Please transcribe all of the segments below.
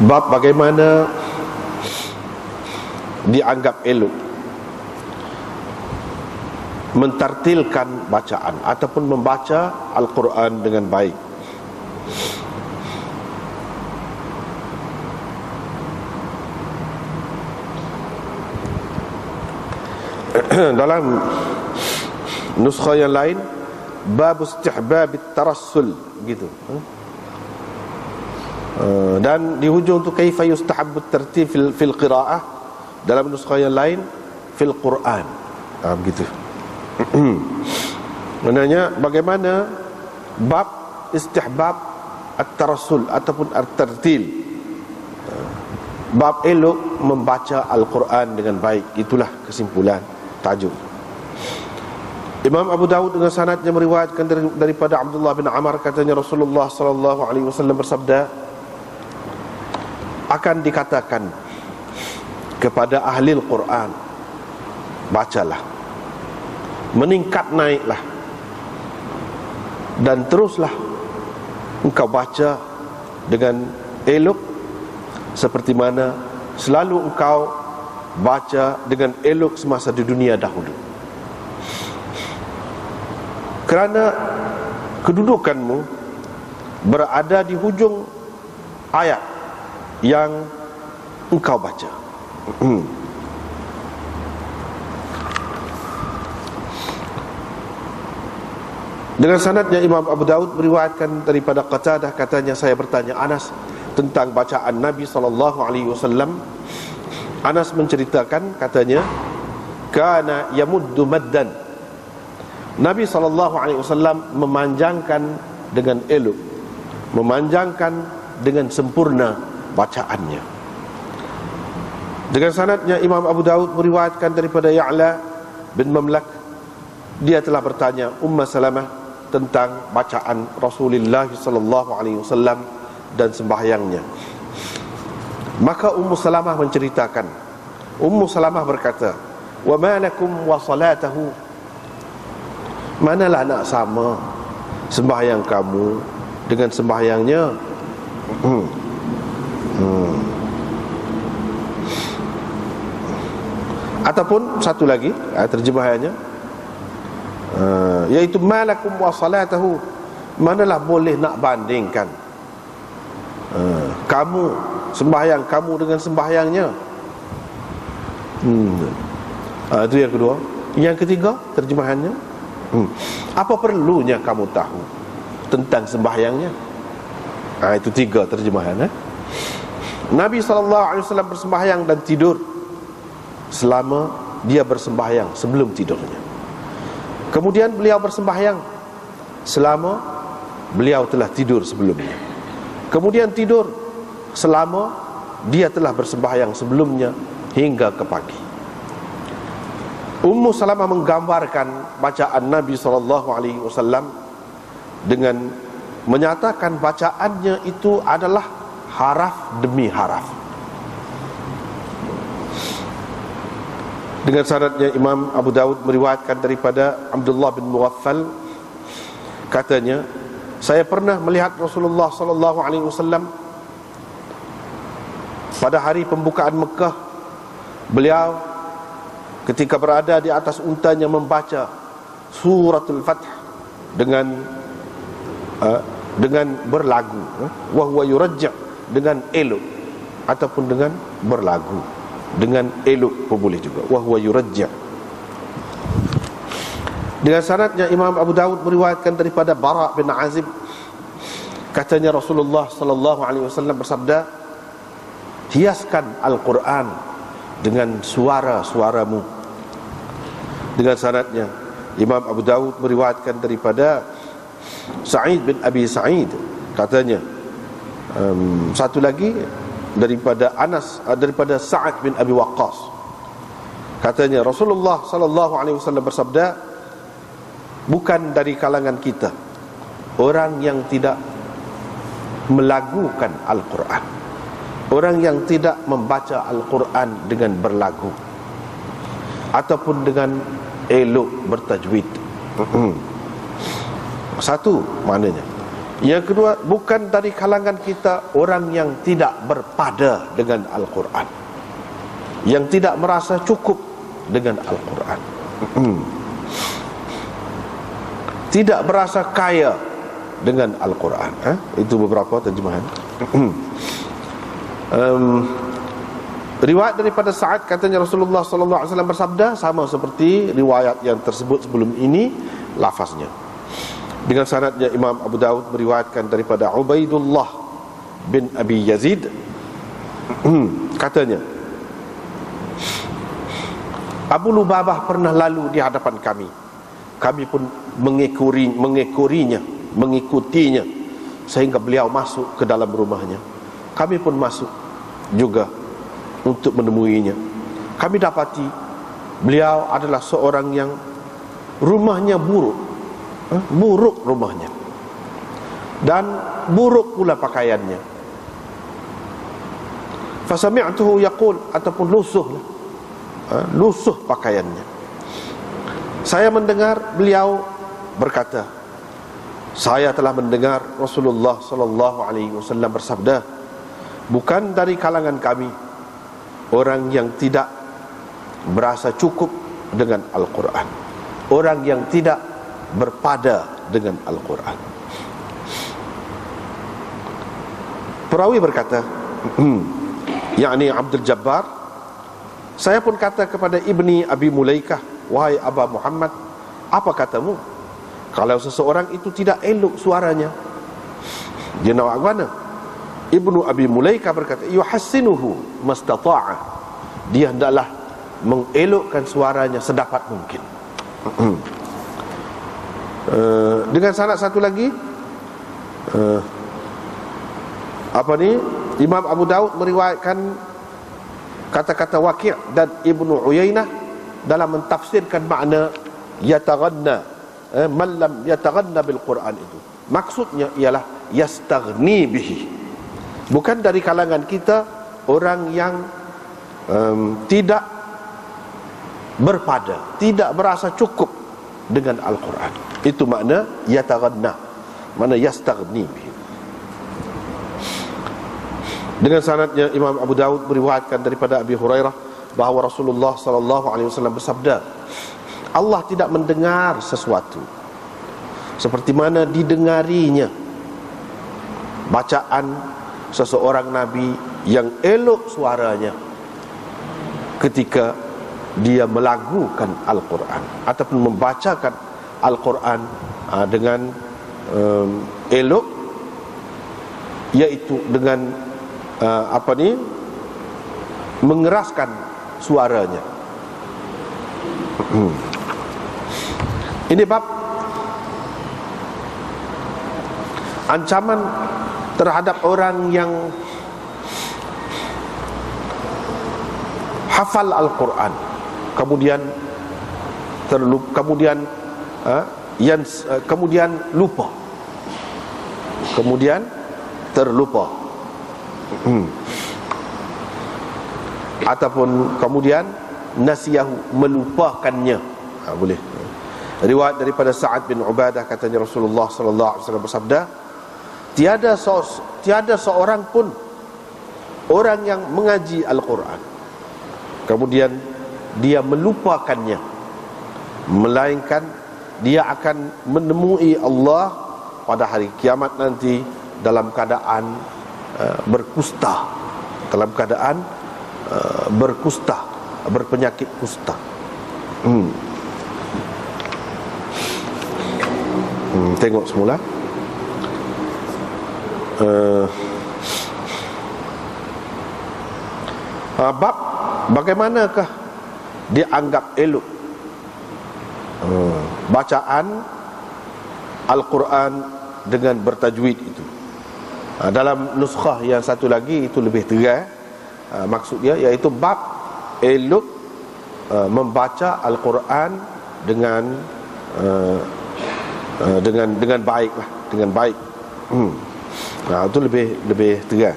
Bab bagaimana dianggap elok mentartilkan bacaan ataupun membaca Al-Quran dengan baik. Dalam nuskha yang lain, bab istihbab at-tarassul gitu. Dan di hujung tu kaifa yustahabbu at-tartil fil qiraah, dalam nuskha yang lain fil Quran. Begitu. Maknanya bagaimana bab istihbab at-tarassul ataupun at-tartil, bab elok membaca Al-Quran dengan baik. Itulah kesimpulan tajuk. Imam Abu Dawud dengan sanadnya meriwayatkan daripada Abdullah bin Amr, katanya Rasulullah sallallahu alaihi wasallam bersabda, akan dikatakan kepada ahli Al-Quran, bacalah, meningkat naiklah, dan teruslah engkau baca dengan elok seperti mana selalu engkau baca dengan elok semasa di dunia dahulu. Kerana kedudukanmu berada di hujung ayat yang engkau baca. Dengan sanadnya Imam Abu Dawud meriwayatkan daripada Qatadah, katanya saya bertanya Anas tentang bacaan Nabi SAW. Anas menceritakan, katanya, kana yamuddu maddan, Nabi SAW memanjangkan dengan elok, memanjangkan dengan sempurna bacaannya. Dengan sanadnya Imam Abu Dawud meriwayatkan daripada Ya'la bin Mamlak, dia telah bertanya Salamah tentang bacaan Rasulullah SAW dan sembahyangnya. Maka Salamah menceritakan, Salamah berkata, wa ma lakum wa salatahu, manalah nak sama sembahyang kamu dengan sembahyangnya. Ataupun satu lagi terjemahannya, iaitu malakum wa salatahu, manalah boleh nak bandingkan kamu, sembahyang kamu dengan sembahyangnya. Itu yang kedua. Yang ketiga terjemahannya, apa perlunya kamu tahu tentang sembahyangnya? Itu tiga terjemahan. Nabi SAW bersembahyang dan tidur selama dia bersembahyang sebelum tidurnya. Kemudian beliau bersembahyang selama beliau telah tidur sebelumnya. Kemudian tidur selama dia telah bersembahyang sebelumnya hingga ke pagi. Salamah menggambarkan bacaan Nabi SAW dengan menyatakan bacaannya itu adalah haraf demi haraf. Dengan sanadnya Imam Abu Dawud meriwayatkan daripada Abdullah bin Mughaffal, katanya, saya pernah melihat Rasulullah SAW pada hari pembukaan Mekah. Beliau ketika berada di atas untanya membaca suratul Fath dengan berlagu, wa huwa yurajja', dengan elok ataupun dengan berlagu, dengan elok pun boleh juga, wa huwa yurajja'. Dengan sanadnya Imam Abu Dawud meriwayatkan daripada Bara' bin Azib, katanya Rasulullah SAW bersabda, hiaskan Al-Quran dengan suara-suaramu. Dengan sanadnya Imam Abu Dawud meriwayatkan daripada Sa'id bin Abi Sa'id, katanya, satu lagi daripada Anas, daripada Sa'ad bin Abi Waqqas, katanya Rasulullah SAW bersabda, bukan dari kalangan kita orang yang tidak melagukan Al-Quran, orang yang tidak membaca Al-Quran dengan berlagu ataupun dengan elok bertajwid. Satu maknanya. Yang kedua, bukan dari kalangan kita orang yang tidak berpada dengan Al-Quran, yang tidak merasa cukup dengan Al-Quran, tidak berasa kaya dengan Al-Quran. Itu beberapa terjemahan. Riwayat daripada Sa'ad, katanya Rasulullah sallallahu alaihi wasallam bersabda, sama seperti riwayat yang tersebut sebelum ini lafaznya. Dengan sanadnya Imam Abu Daud meriwayatkan daripada Ubaidullah bin Abi Yazid, katanya, Abu Lubabah pernah lalu di hadapan kami. Kami pun mengikutinya, sehingga beliau masuk ke dalam rumahnya. Kami pun masuk juga untuk menemuinya. Kami dapati beliau adalah seorang yang rumahnya buruk rumahnya, dan buruk pula pakaiannya. Fasami'tuhu yaqul, ataupun lusuh pakaiannya. Saya mendengar beliau berkata, saya telah mendengar Rasulullah sallallahu alaihi wasallam bersabda, bukan dari kalangan kami orang yang tidak berasa cukup dengan Al-Quran, orang yang tidak berpada dengan Al-Quran. Perawi berkata, yakni Abdul Jabbar, saya pun kata kepada Ibni Abi Mulaikah, wahai Aba Muhammad, apa katamu kalau seseorang itu tidak elok suaranya? Dia nak mana? Ibnu Abi Mulaikah berkata, yuhassinuhu mastata'a, dia hendaklah mengelokkan suaranya sedapat mungkin. Dengan sanad satu lagi, Imam Abu Daud meriwayatkan kata-kata Waqi' dan Ibnu Uyainah dalam mentafsirkan makna yataghanna, man lam yataghanna bil Quran itu. Maksudnya ialah yastaghni bihi. Bukan dari kalangan kita orang yang tidak berpada, tidak berasa cukup dengan Al-Quran. Itu makna yataghanna, makna yastaghni bihi. Dengan sanadnya Imam Abu Daud meriwayatkan daripada Abi Hurairah bahawa Rasulullah sallallahu alaihi wasallam bersabda, Allah tidak mendengar sesuatu seperti mana didengarinya bacaan seseorang nabi yang elok suaranya ketika dia melagukan Al-Quran ataupun membacakan Al-Quran dengan elok, iaitu dengan mengeraskan suaranya. Ini bab ancaman terhadap orang yang hafal Al-Quran kemudian lupa, kemudian terlupa, ataupun kemudian nasiyahu, melupakannya. Boleh. Riwayat daripada Sa'ad bin Ubadah, katanya Rasulullah sallallahu alaihi wasallam bersabda, tiada seorang pun orang yang mengaji Al-Quran kemudian dia melupakannya, melainkan dia akan menemui Allah pada hari kiamat nanti dalam keadaan berkusta, dalam keadaan berkusta, berpenyakit kusta. Tengok semula. Bab bagaimanakah dianggap elok bacaan Al-Quran dengan bertajwid itu. Dalam nuskhah yang satu lagi itu lebih terang maksud dia, iaitu bab elok membaca Al-Quran dengan baik lah, dengan baik. Itu lebih terang.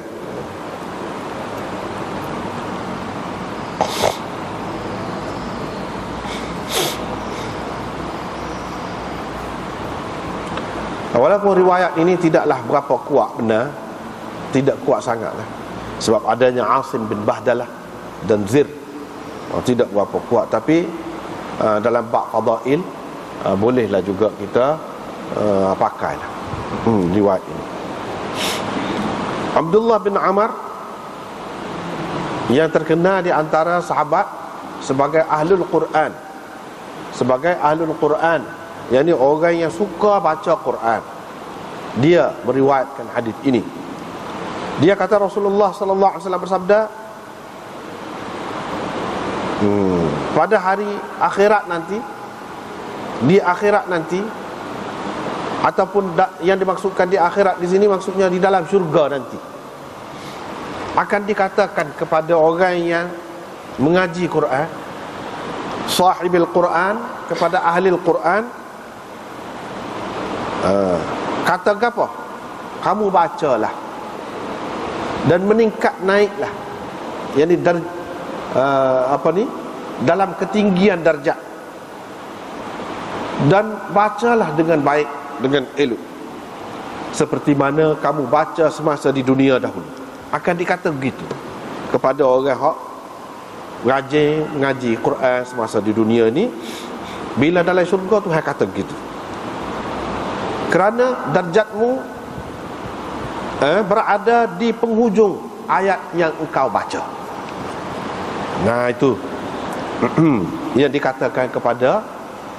Walaupun riwayat ini tidaklah berapa kuat benar, tidak kuat sangatlah, sebab adanya Asim bin Bahdalah dan Zir, tidak berapa kuat. Tapi dalam bab fadail bolehlah juga kita pakailah riwayat ini. Abdullah bin Amr yang terkenal di antara sahabat sebagai ahlul Quran, sebagai ahlul Quran, yakni orang yang suka baca Quran, dia meriwayatkan hadis ini. Dia kata Rasulullah sallallahu alaihi wasallam bersabda, pada hari akhirat nanti, di akhirat nanti, ataupun yang dimaksudkan di akhirat di sini maksudnya di dalam syurga nanti, akan dikatakan kepada orang yang mengaji Quran, sahibil Quran, kepada ahli Quran, kata apa? Kamu bacalah dan meningkat naiklah, yakni dalam ketinggian darjat, dan bacalah dengan baik, dengan elok, seperti mana kamu baca semasa di dunia dahulu. Akan dikata begitu kepada orang yang rajin mengaji Quran semasa di dunia ni. Bila dalam syurga Tuhan kata begitu, kerana darjatmu berada di penghujung ayat yang engkau baca. Nah, itu yang dikatakan kepada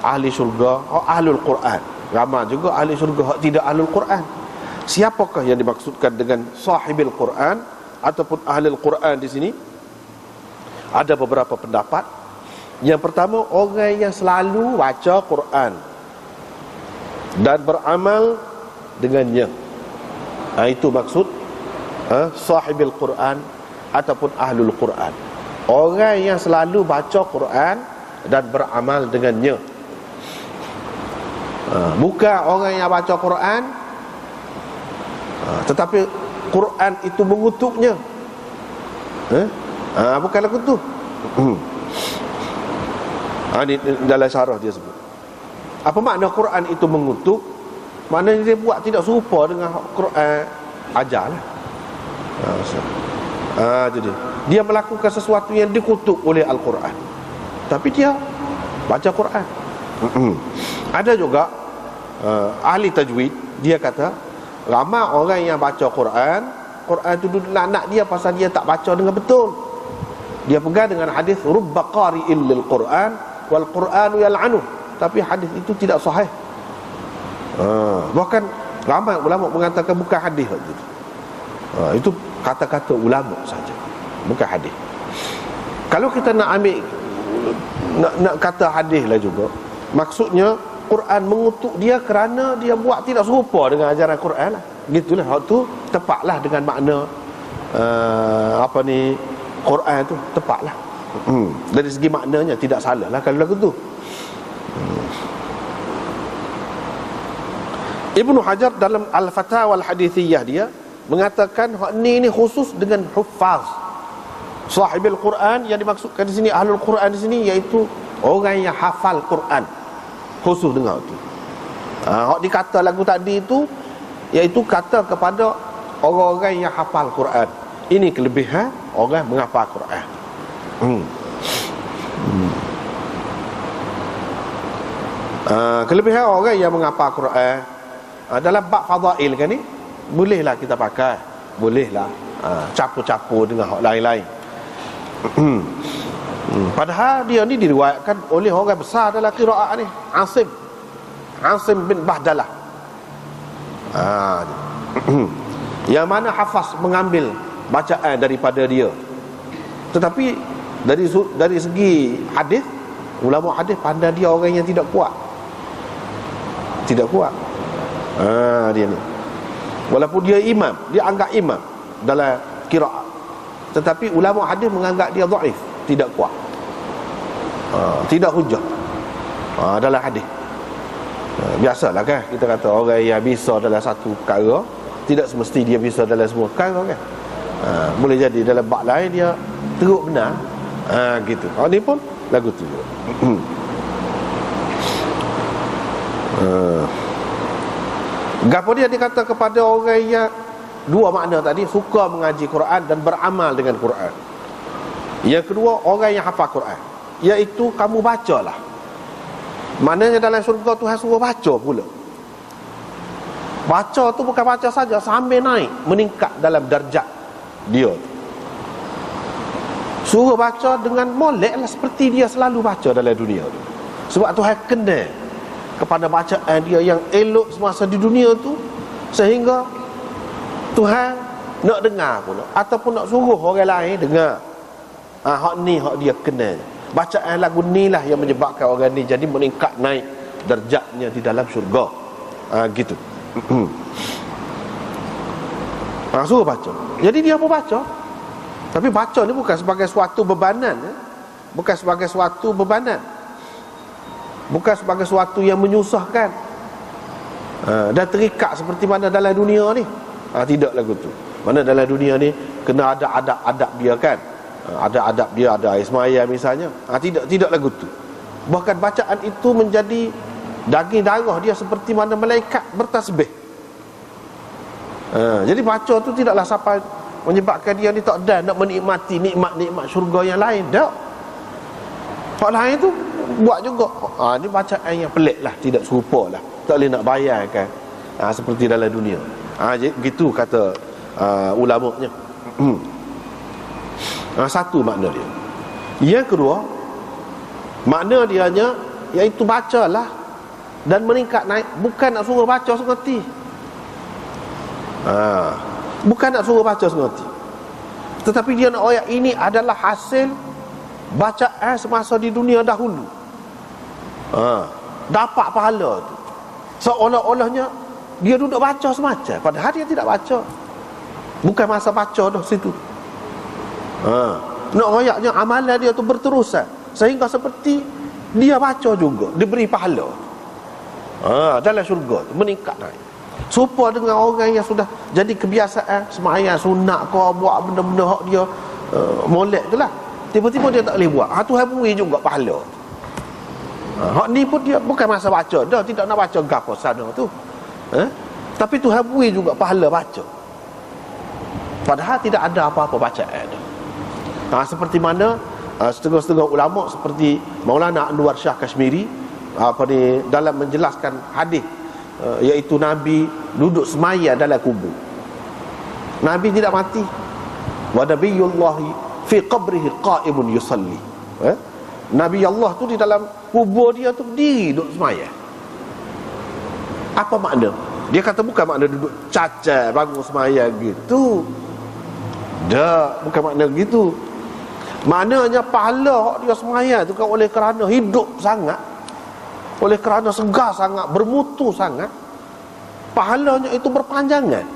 ahli syurga, ahlul Quran. Ramai juga ahli syurga tidak ahlul Quran. Siapakah yang dimaksudkan dengan sahibil Quran ataupun ahlul Quran di sini? Ada beberapa pendapat. Yang pertama, orang yang selalu baca Quran dan beramal dengannya. Itu maksud sahibil Quran ataupun ahlul Quran. Orang yang selalu baca Quran dan beramal dengannya. Bukan orang yang baca Quran tetapi Quran itu mengutuknya. Bukan lagu tu. Ini dalam syarah dia sebut. Apa makna Quran itu mengutuk? Maknanya dia buat tidak serupa dengan Quran ajarlah. Jadi dia melakukan sesuatu yang dikutuk oleh Al-Quran, tapi dia baca Quran. Ada juga ahli tajwid, dia kata ramai orang yang baca Quran, Quran itu duduk nak dia pasal dia tak baca dengan betul. Dia pegang dengan hadis rubba qari'il lil Quran wal Quranu yal'anuh, tapi hadis itu tidak sahih. Bahkan ramai ulama mengatakan bukan hadis itu. Itu kata-kata ulama saja, bukan hadis. Kalau kita nak ambil nak kata hadis lah juga, maksudnya Quran mengutuk dia kerana dia buat tidak serupa dengan ajaran Quran lah. Gitulah, waktu tepatlah dengan makna Quran tu tepatlah. Dari segi maknanya tidak salah lah kalau lagu tu. Ibnu Hajar dalam Al-Fatawa Al-Hadithiyah dia mengatakan hak ni khusus dengan huffaz. Sahibil Quran yang dimaksudkan di sini, ahlul Quran di sini, iaitu orang yang hafal Quran. Khusus dengan itu. Hak dikata lagu tadi itu iaitu kata kepada orang-orang yang hafal Quran. Ini kelebihan orang menghafal Quran. Kelebihan orang yang menghafal Quran dalam bab fadail kan ni, bolehlah kita pakai, bolehlah campur-campur dengan hak lain-lain. Padahal dia ni diriwayatkan oleh orang besar dalam qiraat ni, Asim bin Bahdalah. Yang mana hafaz mengambil bacaan daripada dia. Tetapi dari segi hadis, ulama hadis pandang dia orang yang tidak kuat. Tidak kuat. Dia ni. Walaupun dia imam, dia anggap imam dalam qiraat, tetapi ulama hadis menganggap dia dhaif, tidak kuat. Tidak hujah dalam hadis. Biasalah kan kita kata orang yang bisa dalam satu perkara tidak semesti dia bisa dalam semua perkara kan. Boleh jadi dalam bab lain dia teruk benar. Gitu. Ni pun lagu tu. Gapo dia dikata kepada orang yang dua makna tadi, suka mengaji Quran dan beramal dengan Quran. Yang kedua, orang yang hafal Quran, iaitu kamu bacalah. Maknanya dalam syurga Tuhan suruh baca pula. Baca tu bukan baca saja, sambil naik, meningkat dalam darjat dia. Suruh baca dengan molek lah, seperti dia selalu baca dalam dunia tu. Sebab Tuhan kenal kepada bacaan dia yang elok semasa di dunia tu, sehingga Tuhan nak dengar pula, ataupun nak suruh orang lain dengar. Hak ni hak dia kenal. Bacaan lagu ni lah yang menyebabkan orang ni jadi meningkat naik darjatnya di dalam syurga. Gitu. Suruh baca. Jadi dia pun baca. Tapi baca ni bukan sebagai suatu bebanan, bukan sebagai suatu bebanan, bukan sebagai suatu yang menyusahkan dan terikat seperti mana dalam dunia ni. Tidak lagu tu. Mana dalam dunia ni kena ada adab-adab dia kan. Ada adab dia, ada air semaya misalnya. Tidak lagu tu. Bahkan bacaan itu menjadi daging darah dia, seperti mana malaikat bertasbih. Jadi baca tu tidaklah sampai menyebabkan dia ni tak ada nak menikmati nikmat-nikmat syurga yang lain. Tak. Hak lain tu buat juga. Ni bacaan yang pelik lah, tidak serupa lah, tak boleh nak bayangkan seperti dalam dunia. Jadi begitu kata ulamanya. Satu makna dia. Yang kedua, makna dianya iaitu bacalah dan meningkat naik. Bukan nak suruh baca sengerti. Bukan nak suruh baca sengerti, tetapi dia nak ayat ini adalah hasil bacaan semasa di dunia dahulu. Dapat pahala tu. Seolah-olahnya dia duduk baca semacam, padahal dia tidak baca. Bukan masa baca dah situ. Nak ayatnya amalan dia tu berterusan, sehingga seperti dia baca juga, diberi pahala. Dalam syurga tu meningkat naik. Serupa dengan orang yang sudah jadi kebiasaan sembahyang sunat kau buat benda-benda hak dia molek tu lah, tiba-tiba dia tak boleh buat. Tuhan beri juga pahala. Hak ni pun dia bukan masa baca dah, tidak nak baca gapo sana tu. Tapi Tuhan beri juga pahala baca, padahal tidak ada apa-apa bacaan. Seperti mana setengah-setengah ulama seperti Maulana Anwar Shah Kashmiri dalam menjelaskan hadis, iaitu Nabi duduk semaya dalam kubur. Nabi tidak mati. Wa nabiyullahi fi qabrihi qa'imun yusalli. Nabi Allah tu di dalam kubur dia tu berdiri duduk semaya. Apa makna? Dia kata bukan makna duduk cacat bangun semaya gitu. Bukan makna gitu. Maknanya pahala dia semaya tu kan oleh kerana hidup sangat, oleh kerana segar sangat, bermutu sangat, pahalanya itu berpanjangan,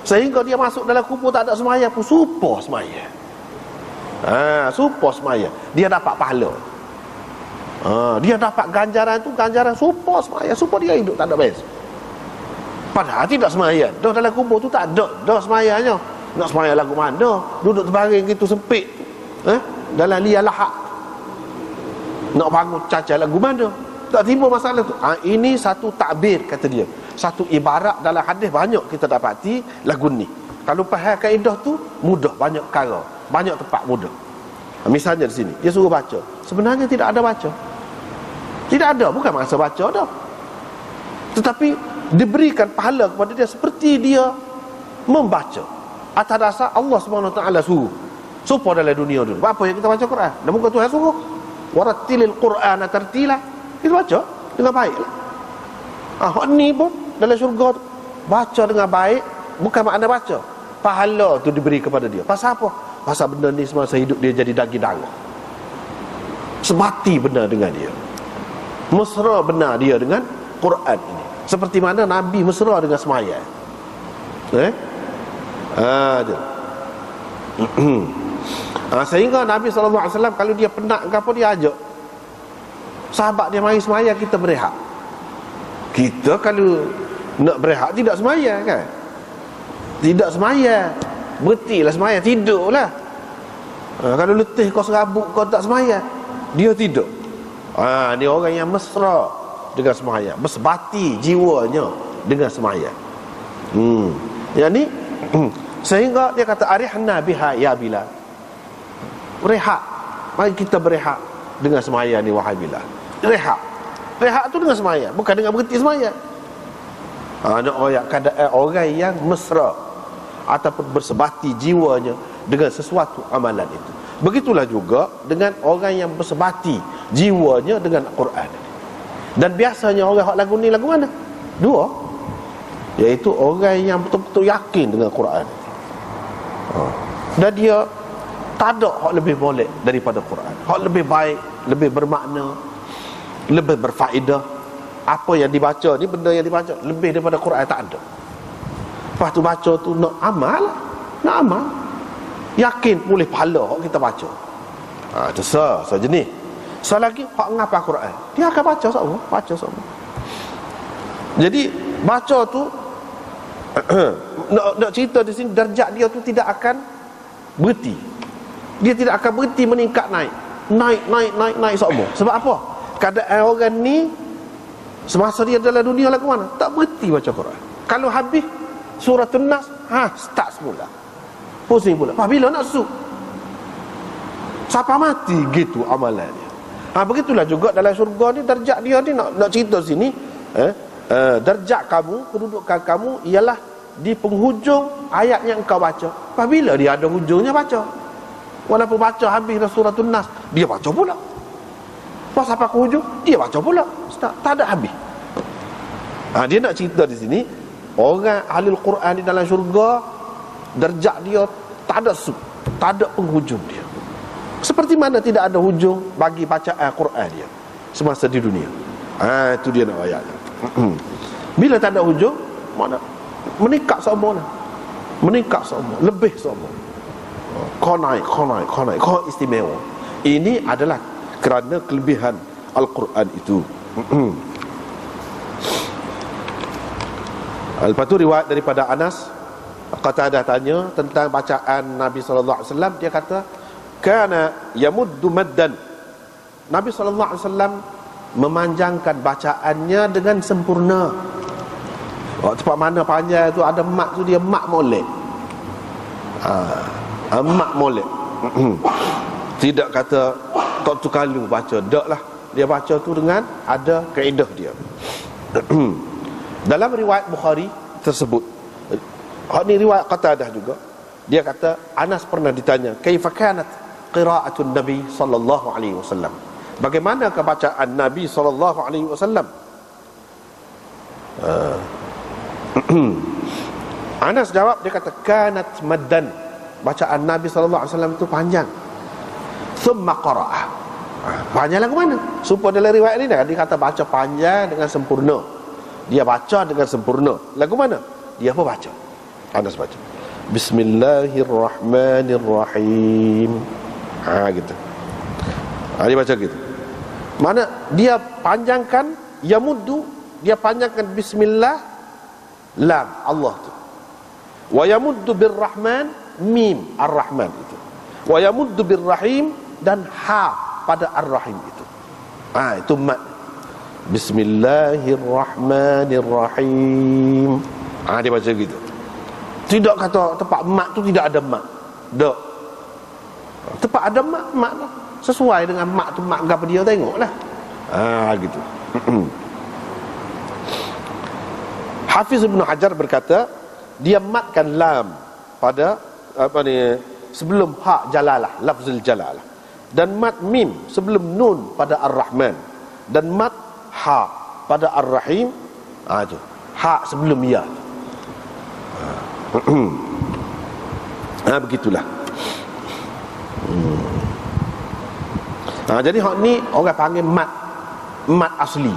sehingga dia masuk dalam kubur tak ada semaya pun supa semaya. Supa semaya, dia dapat pahala. Dia dapat ganjaran tu, ganjaran supa semaya, supa dia hidup tak ada beza. Padahal tidak semaya dah dalam kubur tu, tak ada dah semayanya. Nak semaya lagu mana, duduk terbaring gitu sempit dalam liang lahak, nak bangun cacat lagu mana, tak timbul masalah tu. Ini satu takbir, kata dia, satu ibarat dalam hadis banyak kita dapati lagu ni. Kalau faham kaedah tu mudah, banyak perkara, banyak tempat mudah. Misalnya di sini dia suruh baca, sebenarnya tidak ada baca, tidak ada, bukan masa baca dah, tetapi diberikan pahala kepada dia seperti dia membaca atas dasar Allah SWT suruh. Supaya dalam dunia dulu, apa yang kita baca Quran, dan muka Tuhan suruh warattilil Qur'ana tartila, kita baca dengan baiklah. Hak ni pun dalam syurga tu, baca dengan baik, bukan makna baca, pahala tu diberi kepada dia. Pasal apa? Pasal benda ni semasa hidup dia jadi daging darah, sebati benar dengan dia, mesra benar dia dengan Quran ini, seperti mana Nabi mesra dengan sembahyang. Sehingga Nabi SAW kalau dia penat ke apa, dia ajak sahabat dia mari sembahyang, kita berehat. Kita kalau nak berehat tidak sembahyang kan, tidak sembahyang, berhentilah sembahyang, tidurlah. Kalau letih kau serabut kau tak sembahyang, dia tidur. Ni orang yang mesra dengan sembahyang, bersebati jiwanya dengan semaya. Yang ni sehingga dia kata arihna biha ya Bilal. Rehat. Mari kita berehat dengan semaya ni wahai Bilal. Rehat. Rehat tu dengan semaya, bukan dengan berhenti semaya. Nak royak keadaan orang yang mesra ataupun bersebati jiwanya dengan sesuatu amalan itu. Begitulah juga dengan orang yang bersebati jiwanya dengan Al-Quran. Dan biasanya orang yang lagu ni lagu mana? Dua, iaitu orang yang betul-betul yakin dengan Quran. Dan dia tak ada hak lebih molek daripada Quran. Hak lebih baik, lebih bermakna, lebih berfaedah. Apa yang dibaca ni, benda yang dibaca lebih daripada Quran tak ada. Lepas tu baca tu nak amal lah. Nak amal, yakin boleh pahala hak kita baca. Itu sejenis. Selagi hak ngapa Quran, dia akan baca semua. Jadi baca tu nak cerita di sini, darjat dia tu tidak akan berhenti. Dia tidak akan berhenti meningkat naik semua. Sebab apa? Keadaan orang ni semasa dia dalam dunia lagu mana, tak berhenti baca Quran. Kalau habis surah An-Nas, start semula, pusing pula. Bila nak su sampai mati gitu amalan dia. Begitulah juga dalam syurga ni, darjat dia ni nak cerita sini, darjat kamu, kedudukan kamu ialah di penghujung ayat yang engkau baca. Apabila dia ada hujungnya baca, walaupun baca habis surah An-Nas, dia baca pula. Pas sampai ke hujung, dia baca pula. Tak ada habis. Dia nak cerita di sini, orang ahli Al-Quran di dalam syurga, darjat dia tak ada tak ada penghujung dia. Seperti mana tidak ada hujung bagi bacaan Al-Quran dia semasa di dunia. Itu dia nak ayatnya. Bila tak ada hujung, mana meningkat semua lah. Meningkat semua, lebih semua. Kau naik, kau istimewa. Ini adalah kerana kelebihan Al-Quran itu. Lepas tu riwayat daripada Anas, Qatadah tanya tentang bacaan Nabi SAW. Dia kata, kana yamuddu maddan. Nabi SAW memanjangkan bacaannya dengan sempurna. Tempat mana panjang tu ada mat tu, dia mat molek. Mat molek. Tidak kata tak tukalu baca, tak lah. Dia baca tu dengan ada kaedah dia. Dalam riwayat Bukhari tersebut, ni riwayat Qatadah juga, dia kata Anas pernah ditanya, kaifa kanat qira'atun Nabi sallallahu alaihi wasallam, bagaimana bacaan Nabi sallallahu alaihi wasallam? Anas jawab, dia kata kanat maddan, bacaan Nabi sallallahu alaihi wasallam itu panjang. Thumma qara'ah, panjang lagu mana? Supaya dalam riwayat ni dia kata baca panjang dengan sempurna. Dia baca dengan sempurna. Lagu mana? Dia apa baca? Anas baca Bismillahirrahmanirrahim. Gitu. Dia baca gitu. Mana dia panjangkan yamuddu, dia panjangkan bismillah, lam Allah tu. Wa yamuddu birrahman, mim ar-rahman itu. Wa yamuddu birrahim, dan ha pada ar-rahim itu. Itu mat. Bismillahirrahmanirrahim. Dia baca gitu. Tidak kata tempat mat tu tidak ada mat. Tak. Tempat ada mat lah. Sesuai dengan mat tu, mat apa dia tengoklah. Gitu. Hafiz Ibn Hajar berkata, dia matkan lam pada sebelum ha jalalah, lafzul jalalah, dan mat mim sebelum nun pada ar-rahman, dan mat ha pada ar-rahim. Itu ha sebelum ya. Begitulah. Jadi hak ni orang panggil mat asli.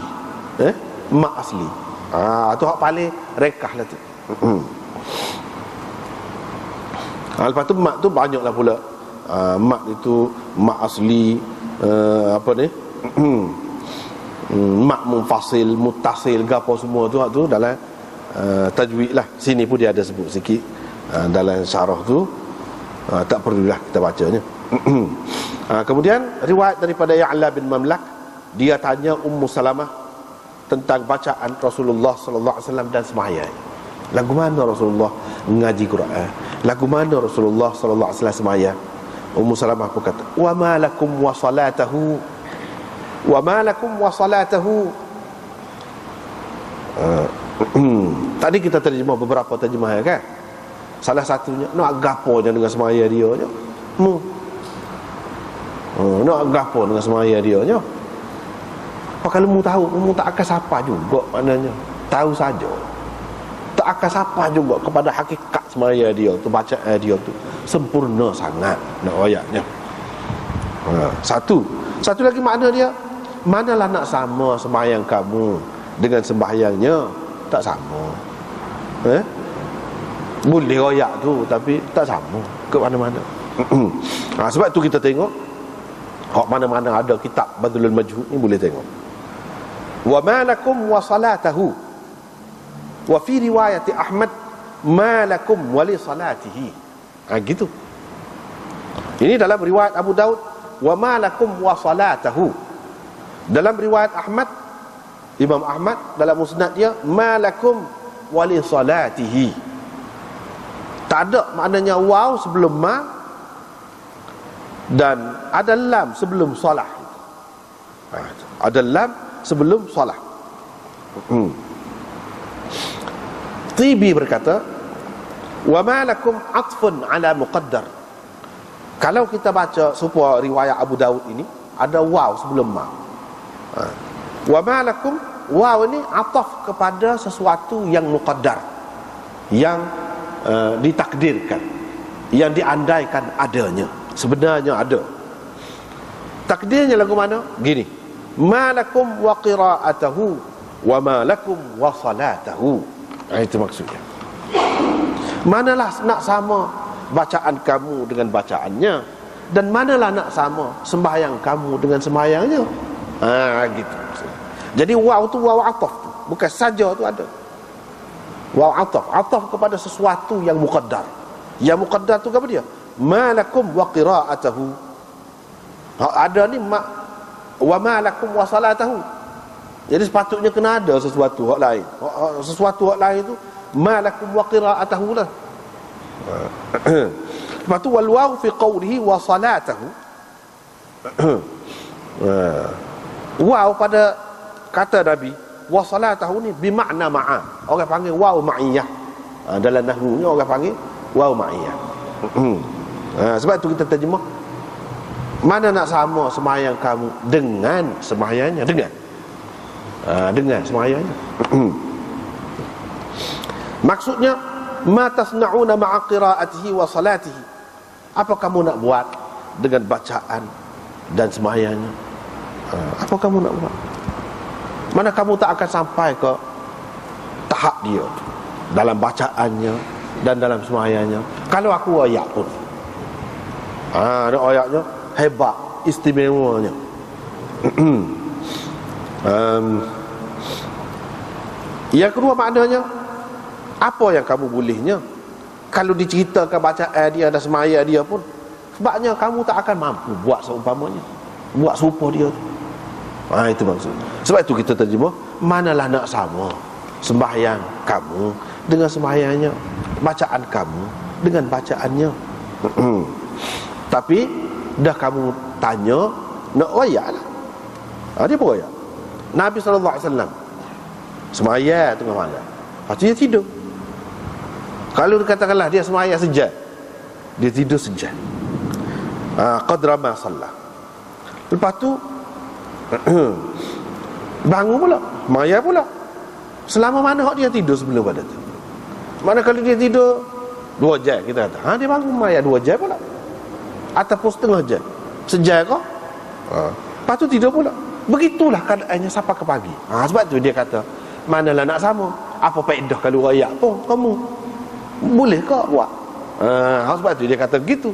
Mat asli. Tu hak paling rekah lah tu. Lepas tu mat tu banyaklah pula. Mat itu mat asli, mat munfasil, muttasil, gapo semua tu dalam tajwid lah. Sini pun dia ada sebut sikit dalam syarah tu. Tak perlulah kita bacanya. Kemudian riwayat daripada Ya'la bin Mamlak, dia tanya Ummu Salamah, tentang bacaan Rasulullah sallallahu alaihi wasallam dan sembahyang. Lagu mana Rasulullah mengaji Quran? Lagu mana Rasulullah sallallahu alaihi wasallam sembahyang? Ummu Salamah pun kata, "Wa ma lakum wa salatahu? Wa ma lakum wa salatahu?" Tadi kita terjemah beberapa terjemahan kan. Salah satunya, nak gaponya dengan semaya dia nya. Nak gapo dengan semaya dia nya. Kalau mu tahu, mu tak akan sapa juga maknanya. Tahu saja. Tak akan sapa juga kepada hakikat semaya dia tu, bacaan dia tu. Sempurna sangat nak ayatnya. Satu lagi makna dia, manalah nak sama sembahyang kamu dengan sembahyangnya, tak sama. Boleh royak tu tapi tak sama ke mana-mana. Sebab tu kita tengok mana-mana ada kitab Badlul Majhud ni boleh tengok. Wa ma lakum wa salatahu. Wa fi riwayat Ahmad ma lakum wa li salatihi. Gitu. Ini dalam riwayat Abu Daud, wa ma lakum wa salatahu. Dalam riwayat Ahmad, Imam Ahmad dalam musnad dia, ma lakum wa li salatihi. Tak ada maknanya waw sebelum ma dan ada lam sebelum solah. Ada lam sebelum solah. Tibi berkata, wa ma lakum atfun ala muqaddar. Kalau kita baca supaya riwayat Abu Daud ini ada waw sebelum ma. Wa ma lakum, waw ini ataf kepada sesuatu yang muqaddar, yang ditakdirkan, yang diandaikan adanya, sebenarnya ada. Takdirnya lagu mana? Gini, ma lakum wa qira'atahu wa ma lakum wa salatahu. Itu maksudnya. Manalah nak sama bacaan kamu dengan bacaannya, dan manalah nak sama sembahyang kamu dengan sembahyangnya. Gitu maksudnya. Jadi waw tu waw ataf tu, bukan saja tu ada. Waw ataf kepada sesuatu yang muqaddar. Yang muqaddar tu apa dia? Ma lakum wa qira'atahu. Ada ni wa ma lakum wa salatahu. Jadi sepatutnya kena ada sesuatu hak lain. Sesuatu hak lain tu ma lakum wa qira'atahu lah. Lepas tu wal waw fi qawlihi wa salatahu. Waw pada kata Nabi wa salatahu ni bermakna ma'a. Orang panggil waw ma'iyah. Dalam nahwu ni orang panggil waw ma'iyah. Sebab tu kita terjemah, mana nak sama sembahyang kamu dengan sembahyangnya, dengan sembahyangnya. Maksudnya, ma tasna'una ma'a qira'atihi wa salatihi. Apa kamu nak buat dengan bacaan dan sembahyangnya? Apa kamu nak buat? Mana kamu tak akan sampai ke tahap dia dalam bacaannya dan dalam sembahyangnya. Kalau aku ayat pun, ada ayatnya hebat, istimewanya. Yang kedua maknanya, apa yang kamu bolehnya kalau diceritakan bacaan dia dan semaya dia pun, sebabnya kamu tak akan mampu buat seumpamanya, buat serupa dia tu. Itu maksud. Sebab itu kita terjemah, manalah nak sama sembahyang kamu dengan sembahyangnya, bacaan kamu dengan bacaannya. Tapi dah kamu tanya, nak royak lah. Dia pun royak. Nabi SAW semaya tengah malam, lepas tu dia tidur. Kalau dikatakanlah dia semaya sejam, dia tidur sejam, qadra ma sallah. Lepas tu bangun pula, maya pula. Selama mana hak dia tidur sebelum pada tu? Mana kalau dia tidur 2 jam, kita kata, dia bangun maya 2 jam pula, ataupun setengah jam, sejam kau. Lepas tu tidur pula. Begitulah keadaannya sampai ke pagi. Sebab tu dia kata, manalah nak sama. Apa faedah kalau rayak pun kamu boleh ke buat? Sebab tu dia kata gitu.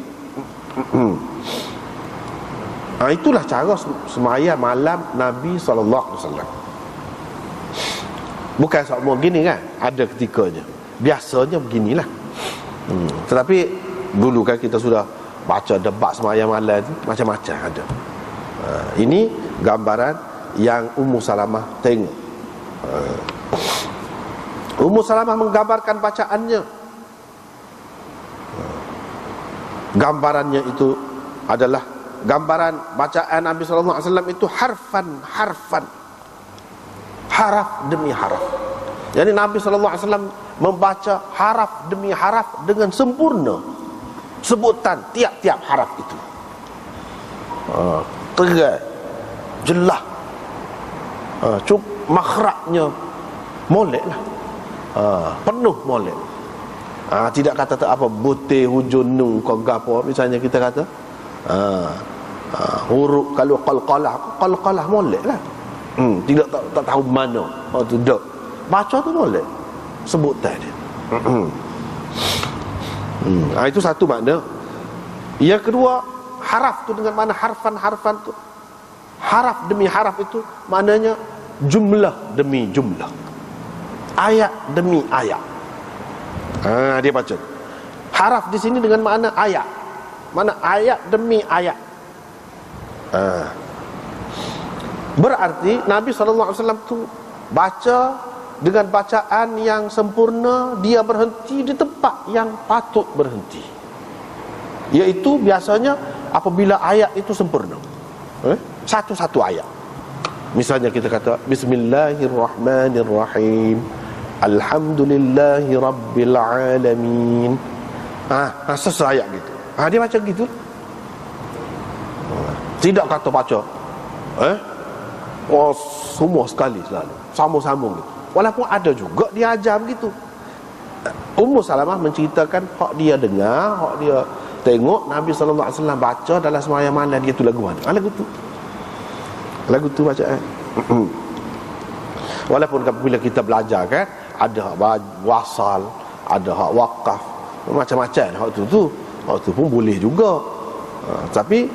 Itulah cara semaya malam Nabi SAW. Bukan semua gini kan, ada ketikanya, biasanya beginilah. Tetapi dulu kan kita sudah baca debat semaya malam tu, macam-macam ada. Ini gambaran yang Ummu Salamah tengok Ummu Salamah menggambarkan bacaannya. Gambarannya itu adalah gambaran bacaan Nabi sallallahu alaihi wasallam itu harfan, haraf demi haraf. Jadi Nabi sallallahu alaihi wasallam membaca haraf demi haraf dengan sempurna sebutan tiap-tiap haraf itu. Tegas, jelas, makhrajnya molek lah, penuh molek. Tidak kata tak apa butir hujung nun kau gapo, misalnya kita kata huruf kalau qalqalah molek lah. Tidak tak tahu mana tu dak baca tu molek sebutan dia. Itu satu makna. Yang kedua, haraf tu dengan mana harfan tu, haraf demi haraf itu maknanya jumlah demi jumlah, ayat demi ayat. Dia baca haraf di sini dengan makna ayat, mana ayat demi ayat. Berarti Nabi SAW tu baca dengan bacaan yang sempurna. Dia berhenti di tempat yang patut berhenti, iaitu biasanya apabila ayat itu sempurna, satu-satu ayat. Misalnya kita kata Bismillahirrahmanirrahim, Alhamdulillahi Rabbil Alamin. Selesai ayat gitu. Dia baca gitu. Tidak kata baca semua sekali selalu sambung-sambung gitu. Walaupun ada juga dia ajar begitu. Ummu Salamah menceritakan hak dia dengar, hak dia tengok Nabi SAW baca dalam sembahyang malam dia tu lagu mana? Lagu tu bacaan. Walaupun bila kita belajar kan, ada hak wasal, ada hak wakaf, macam-macam hak tu pun boleh juga. Tapi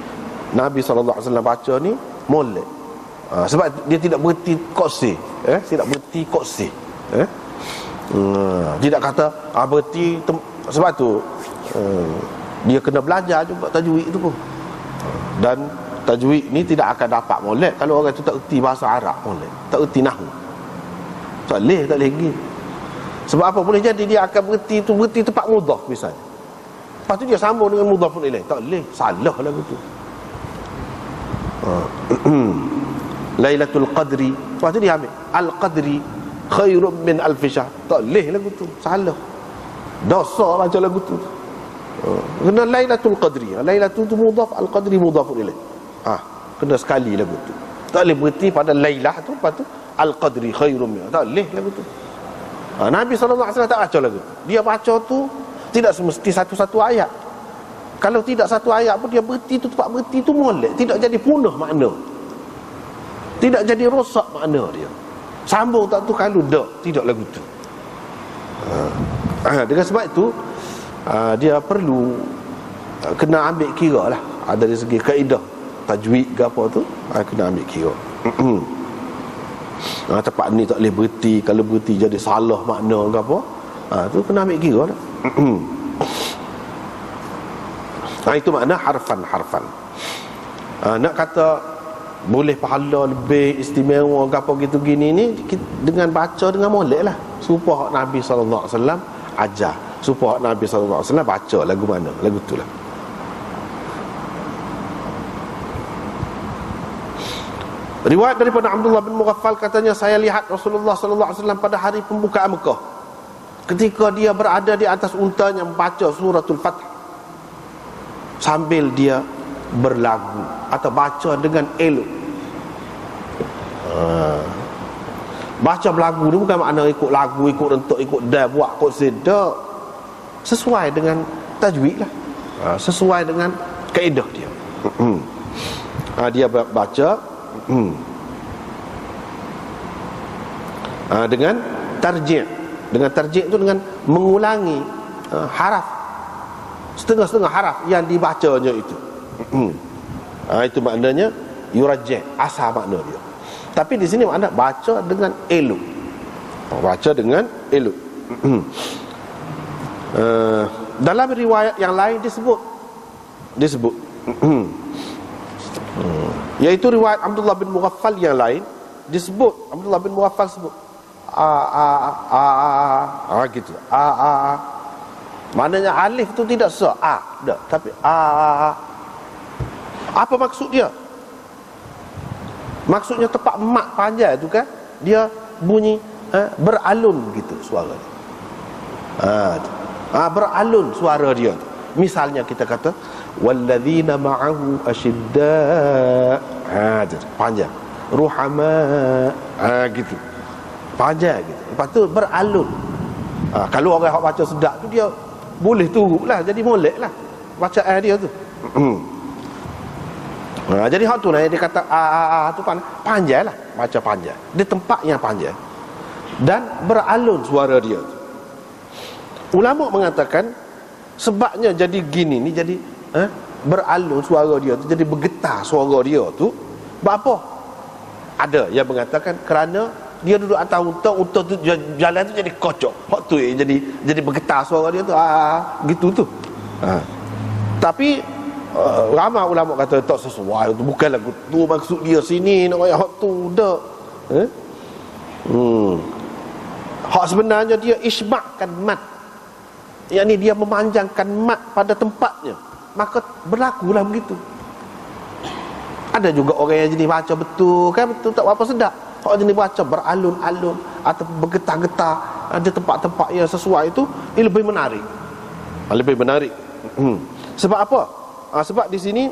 Nabi SAW baca ni molek. Sebab dia tidak berhenti kosi, tidak berhenti kosi, tidak kata berhenti sebab tu dia kena belajar juga tajwid itu pun. Dan tajwid ni tidak akan dapat molek kalau orang tu tak erti bahasa Arab, molek tak erti nahwu, tak boleh lagi. Sebab apa? Boleh jadi dia akan berhenti tempat mudhaf misalnya, lepas tu dia sambung dengan mudhafun ilaih, tak boleh, salah lagu tu. Lailatul Qadri, lepas tu dia ambil Al-Qadri khairun min alfi syahr, tak boleh lagu tu, salah, dosa baca lagu tu. Kena Lailatul Qadri, Lailatul tu mudhaf, Al-Qadri mudhafun ilaih. Kena sekali lagu tu, tak boleh berhenti pada Lailah tu, lepas tu Al-Qadri khairun min, tak boleh lagu tu. Nabi SAW tak baca lagu tu. Dia baca tu tidak semesti satu-satu ayat. Kalau tidak satu ayat pun dia berhenti tu, tempat berhenti tu molek, tidak jadi punah makna, tidak jadi rosak makna dia. Sambung tak tu kalau dak, tidak lagu tu. Dengan sebab itu dia perlu kena ambil kira lah, dari segi kaedah tajwid ke apa tu, kena ambil kira. Tempat ni tak boleh berhenti, kalau berhenti jadi salah makna ke apa, tu kena ambil kira lah. Itu makna harfan. Nak kata boleh pahala lebih istimewa ke apa gitu gini ni, dengan baca dengan molek lah, supaya Nabi SAW ajar, supaya Nabi SAW baca lagu mana, lagu tu lah. Riwayat daripada Abdullah bin Mughaffal katanya, saya lihat Rasulullah SAW pada hari pembukaan Mekah, ketika dia berada di atas untanya membaca suratul Fath sambil dia berlagu atau baca dengan elok. Baca berlagu ni bukan makna ikut lagu, ikut rentuk, ikut dah buat kod sedak, sesuai dengan tajwid lah, sesuai dengan kaedah dia. Dia baca dengan tarjih. Dengan tarjih tu dengan mengulangi haraf, setengah-setengah haraf yang dibacanya itu. Itu maknanya yurajjih, asal makna dia. Tapi di sini makna baca dengan elok, baca dengan elok. Dalam riwayat yang lain disebut iaitu riwayat Abdullah bin Mughaffal yang lain disebut, Abdullah bin Mughaffal sebut gitu. Maknanya alif tu tidak tak, tapi Apa maksud dia? Maksudnya tempat mat panjang tu kan, dia bunyi beralun gitu suara dia. Beralun suara dia. Misalnya kita kata walladzina ma'ahu asyidda, panjang. Ruhama, gitu. Panjang gitu. Lepas tu beralun. Kalau orang baca sedap tu, dia boleh turutlah, jadi molek lah bacaan dia tu. Jadi hak tu lah dia kata tu panjang lah, baca panjang. Dia tempat yang panjang dan beralun suara dia tu. Ulama mengatakan sebabnya jadi gini ni, jadi beralun suara dia tu, jadi bergetar suara dia tu. Sebab apa? Ada yang mengatakan kerana dia duduk atas unta tu jalan tu jadi kocok. Hak tu jadi bergetar suara dia tu gitu tu. Tapi ramai ulama kata tak sesuai tu, bukan lagu tu maksud dia sini nak ayat hak tu dak. Hak sebenarnya dia isbahkan mat. Yakni dia memanjangkan mat pada tempatnya. Maka berlakulah begitu. Ada juga orang yang jenis baca betul kan, betul tak apa sedap. Orang jenis baca beralun-alun atau bergetar-getar, ada tempat-tempat yang sesuai itu, ini lebih menarik. Lebih menarik. Sebab apa? Sebab di sini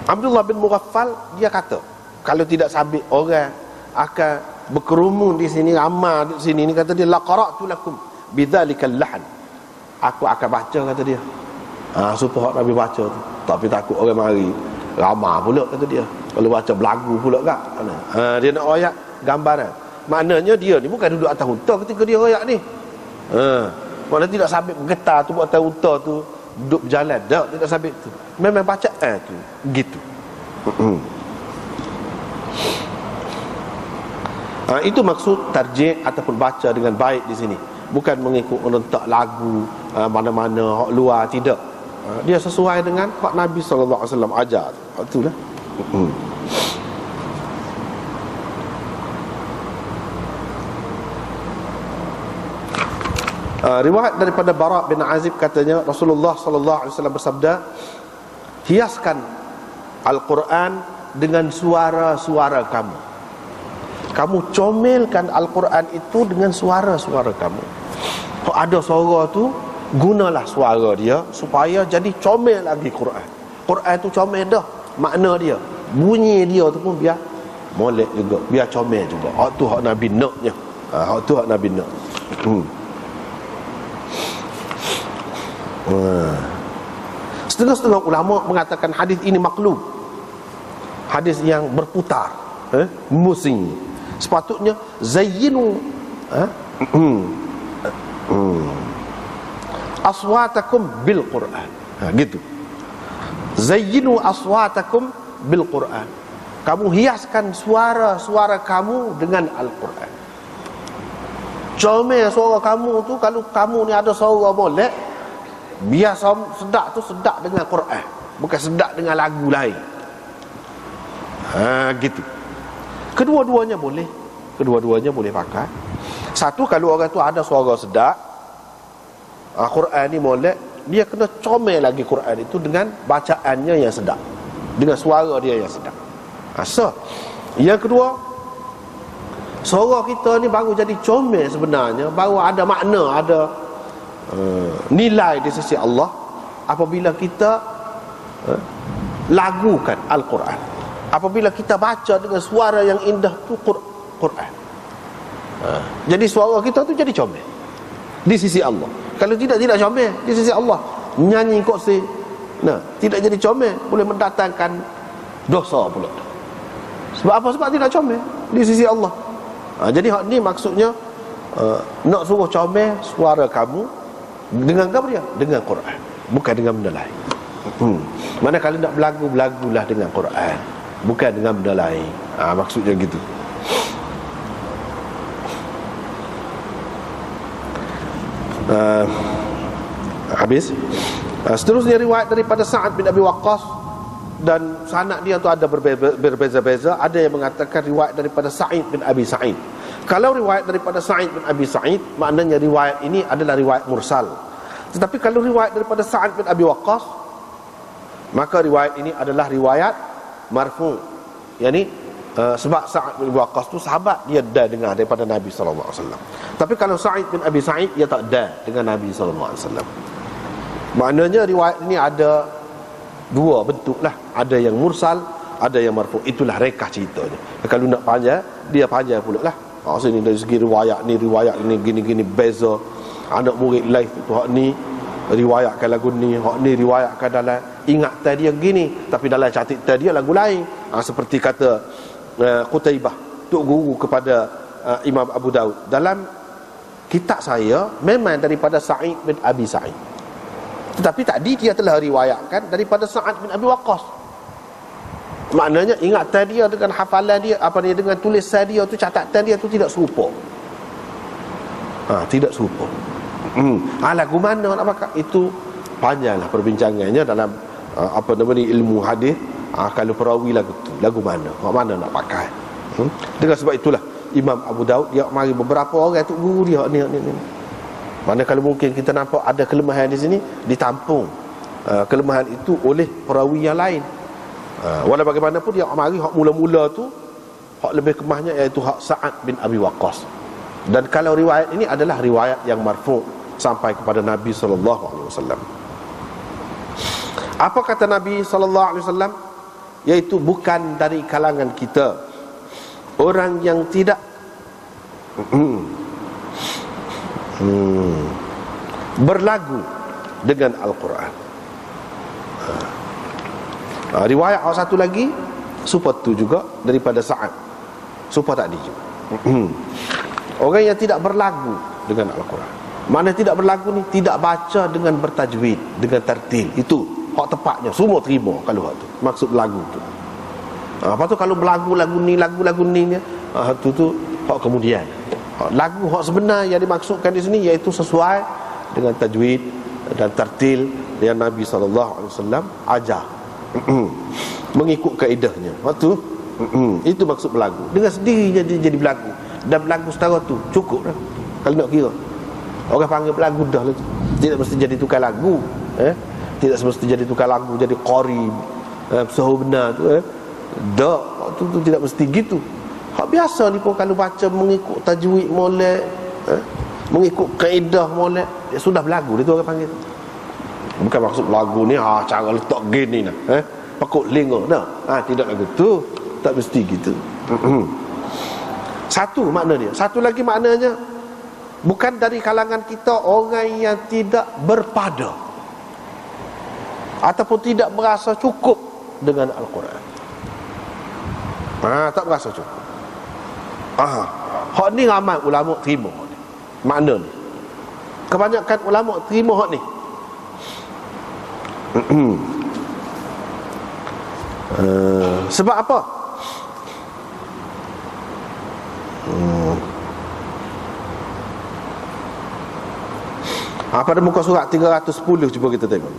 Abdullah bin Mughaffal dia kata, kalau tidak sabit orang akan berkerumun di sini, ramai di sini ni, kata dia la qara'tu lakum bidzalikal lahan, aku akan baca, kata dia. Supaya Nabi baca tu, tapi takut orang mari ramai pula, kata dia. Kalau baca belagu pula kan. Dia nak royak gambaran. Maknanya dia ni bukan duduk atas unta ketika dia royak ni. Maknanya tidak sabit bergetar tu atas unta tu, duduk berjalan. Tidak sabit tu. Memang bacaan tu gitu. Itu maksud tarjih ataupun baca dengan baik di sini. Bukan mengikut merentak lagu mana-mana hak luar, tidak. Dia sesuai dengan hak Nabi SAW ajar. Itulah. Riwayat daripada Bara bin Azib katanya Rasulullah SAW bersabda, hiaskan Al-Quran dengan suara-suara kamu. Kamu comelkan Al-Quran itu dengan suara-suara kamu. Kalau ada suara tu, gunalah suara dia supaya jadi comel lagi Quran. Quran tu comel dah, makna dia, bunyi dia tu pun biar molek juga, biar comel juga. Hak tu hak Nabi naknya. Hak tu hak Nabi nak. Setengah-setengah ulama mengatakan hadis ini maklub, hadis yang berputar, musing. Sepatutnya zayyinu aswatakum bil Quran. Gitu. Zayyinu aswatakum bil Quran. Kamu hiaskan suara-suara kamu dengan Al-Quran. Comel suara kamu tu, kalau kamu ni ada suara molek, biar sedap tu sedap dengan Quran, bukan sedap dengan lagu lain. Gitu. Kedua-duanya boleh pakai. Satu, kalau orang tu ada suara sedap, Quran ni molek, dia kena comel lagi Quran itu dengan bacaannya yang sedap, dengan suara dia yang sedap. Yang kedua, suara kita ni baru jadi comel sebenarnya, baru ada makna, ada nilai di sisi Allah apabila kita lagukan Al-Quran, apabila kita baca dengan suara yang indah tu Quran. Jadi suara kita tu jadi comel di sisi Allah. Kalau tidak comel di sisi Allah, nyanyi koksi, tidak jadi comel, boleh mendatangkan dosa pula. Sebab apa? Sebab tidak comel di sisi Allah. Jadi hak ni maksudnya nak suruh comel suara kamu dengan apa dia? Dengan Quran, bukan dengan benda lain. Mana kalau nak berlagu-lagulah dengan Quran, bukan dengan benda lain. Maksudnya gitu. Habis. Seterusnya riwayat daripada Sa'ad bin Abi Waqqas dan sanad dia tu ada berbeza-beza. Ada yang mengatakan riwayat daripada Sa'id bin Abi Sa'id. Kalau riwayat daripada Sa'id bin Abi Sa'id, maknanya riwayat ini adalah riwayat mursal. Tetapi kalau riwayat daripada Sa'ad bin Abi Waqqas, maka riwayat ini adalah riwayat marfu'. Yani sebab Sa'ad bin Abi Waqqas tu sahabat, dia dah dengar daripada Nabi sallallahu alaihi wasallam. Tapi kalau Sa'id bin Abi Sa'id, dia tak dah dengan Nabi sallallahu alaihi wasallam. Maknanya riwayat ini ada dua bentuk lah. Ada yang mursal, ada yang marfu'. Itulah rekah ceritanya. Kalau nak panjang, dia panjang pula lah. Sini dari segi riwayat ni gini-gini beza. Anak murid live tu hak ni riwayatkan lagu ni, hak ni riwayatkan dalam ingatan dia gini, tapi dalam catatan dia lagu lain. Seperti kata Qutaibah, tok guru kepada Imam Abu Daud, dalam kitab saya memang daripada Sa'id bin Abi Sa'id, tetapi tadi dia telah riwayatkan daripada Sa'ad bin Abi Waqqas. Maknanya ingatan dia dengan hafalan dia, dengan tulisan dia tu, catatan dia tu tidak serupa. Tidak serupa. Lagu mana nak pakai, itu panjanglah perbincangannya dalam ilmu hadis. Kalau perawi lagu mana nak pakai. Dengan sebab itulah Imam Abu Daud dia mari beberapa orang tu guru dia ni. Mana kalau mungkin kita nampak ada kelemahan di sini, ditampung kelemahan itu oleh perawi yang lain. Walau bagaimanapun dia mari hak mula-mula tu, hak lebih kemahnya iaitu hak Sa'ad bin Abi Waqqas. Dan kalau riwayat ini adalah riwayat yang marfu' sampai kepada Nabi sallallahu alaihi wasallam. Apa kata Nabi sallallahu alaihi wasallam? Iaitu bukan dari kalangan kita orang yang tidak berlagu dengan Al-Quran. Riwayat satu lagi supaya tu juga daripada Sa'ad, supaya tadi juga. Orang yang tidak berlagu dengan Al-Quran. Mana tidak berlagu ni, tidak baca dengan bertajwid, dengan tartil. Itu hak tepatnya, semua terima kalau hak tu. Maksud lagu tu. Lepas tu kalau lagu ni tu hak kemudian. Lagu hak sebenar yang dimaksudkan di sini iaitu sesuai dengan tajwid dan tartil yang Nabi sallallahu alaihi wasallam ajar. Mengikut kaedahnya. Waktu itu maksud berlagu. Dengan sendirinya dia jadi berlagu. Dan berlagu setara tu cukup dah. Kalau nak kira, orang panggil berlagu dah lah tu. Tidak mesti jadi tukar lagu. Tidak semesti jadi tukar lagu, jadi qari sahur benar tu. Tak, waktu tu tidak mesti gitu. Hak biasa ni pun kalau baca mengikut tajwid molek, mengikut kaedah molek, dia sudah berlagu, dia tu orang panggil. Bukan maksud lagu ni cara letak gini nah, pekuk lingo dah. Tidak lagu tu, tak mesti gitu. Satu makna dia. Satu lagi maknanya, bukan dari kalangan kita orang yang tidak berpada ataupun tidak merasa cukup dengan Al-Quran. Tak merasa cukup. Hak ni ramai ulama terima ni. Makna ni. Kebanyakan ulama terima hak ni. Sebab apa? Pada muka surat 310 cuba kita tengok.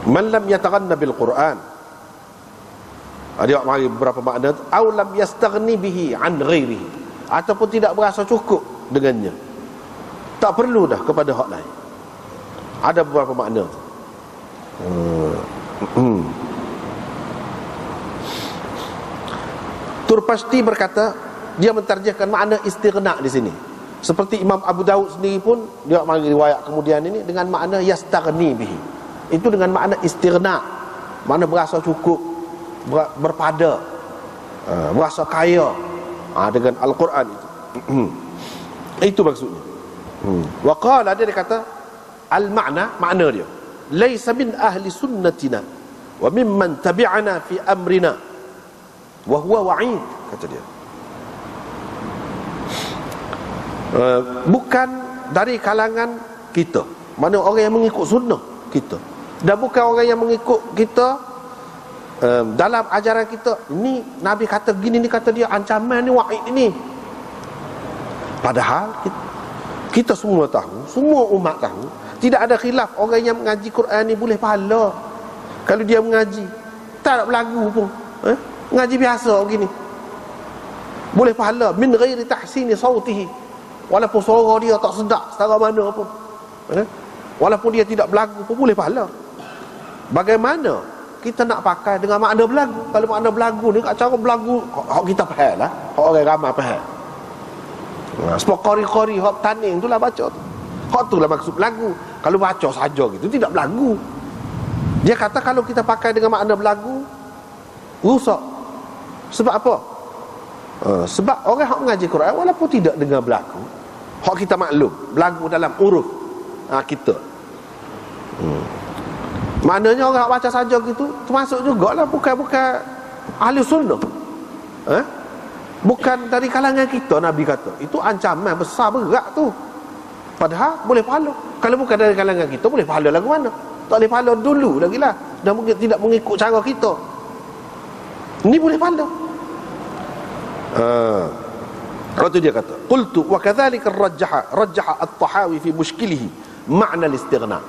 Man lam yataghanna bil Quran. Dia mari beberapa makna. Aw lam yastaghni bihi an ghairihi. Ataupun tidak berasa cukup dengannya. Tak perlu dah kepada hak lain. Ada beberapa makna. Turpasti berkata, dia mentarjihkan makna istighna di sini. Seperti Imam Abu Daud sendiri pun dia mari riwayat kemudian ini dengan makna yastaghni bihi. Itu dengan makna istighna, makna berasa cukup, berpada, berasa kaya dengan Al-Quran itu. Itu maksudnya. Wa qala, dia kata al-makna, makna dia laisa min ahli sunnatina wa mimman tabi'ana fi amrina wa huwa wa'id, kata dia. Bukan dari kalangan kita, mana orang yang mengikut sunnah kita, dan bukan orang yang mengikut kita dalam ajaran kita. Ini Nabi kata gini, ni kata dia ancaman ni, wa'id ini. Padahal kita semua tahu, semua umat tahu, tidak ada khilaf orang yang mengaji Quran ni boleh pahala kalau dia mengaji. tak berlagu pun, ngaji biasa begini boleh pahala, min ghairi tahsini sautihi, walaupun suara dia tak sedap setara mana pun, walaupun dia tidak berlagu pun boleh pahala. Bagaimana kita nak pakai dengan makna berlagu? Kalau makna berlagu ni, cara berlagu hak kita faham lah, hak orang ramai faham. Sebab qari-qari hak taning tu lah baca tu, hak tu lah maksud berlagu. Kalau baca saja gitu tidak berlagu. Dia kata kalau kita pakai dengan makna berlagu, rusak. Sebab apa? Sebab orang hak mengaji Quran walaupun tidak dengar berlagu, hak kita maklum berlagu dalam uruf kita. Maknanya orang hak baca saja gitu termasuk jugalah bukan ahli sunnah. Bukan dari kalangan kita. Nabi kata itu ancaman besar berat tu. Padahal boleh pahala. Kalau bukan dari kalangan kita boleh pahala lagu mana? Tak boleh pahala dulu lagi lah. Dan mungkin tidak mengikut cara kita. Ini boleh pahala. Waktu dia kata, qultu wa kadzalika rajjaha at-Tahawi fi mushkilihi ma'na al-istighna.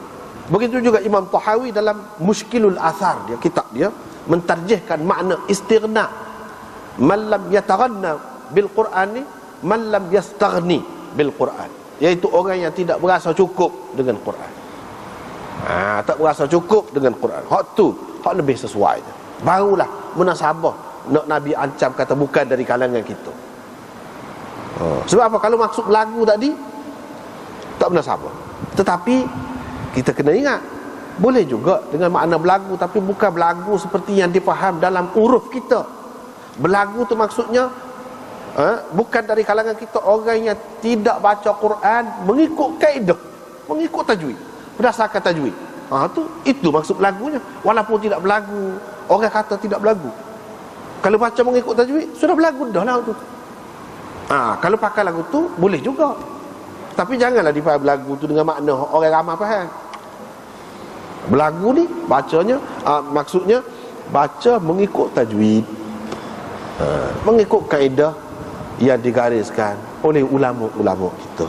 Begitu juga Imam Tahawi dalam Mushkilul Athar, dia kitab dia mentarjihkan makna istighna. Man lam yataghanna bil Qur'ani, man lam yastaghni bil Qur'an, iaitu orang yang tidak berasa cukup dengan Quran. Tak berasa cukup dengan Quran. Hak tu hak lebih sesuai. Barulah munasabah nak Nabi ancam kata bukan dari kalangan kita. Sebab apa? Kalau maksud lagu tadi tak munasabah. Tetapi kita kena ingat, boleh juga dengan makna berlagu, tapi bukan berlagu seperti yang difaham dalam uruf kita. Berlagu tu maksudnya bukan dari kalangan kita, orang yang tidak baca Quran mengikut kaedah, mengikut tajwid, berdasarkan tajwid. Itu maksud berlagunya. Walaupun tidak berlagu, orang kata tidak berlagu, kalau baca mengikut tajwid sudah berlagu dah lah tu. Kalau pakai lagu tu boleh juga, tapi janganlah difaham berlagu tu dengan makna orang ramai faham. Berlagu ni bacanya maksudnya baca mengikut tajwid, mengikut kaedah yang digariskan oleh ulama-ulama kita.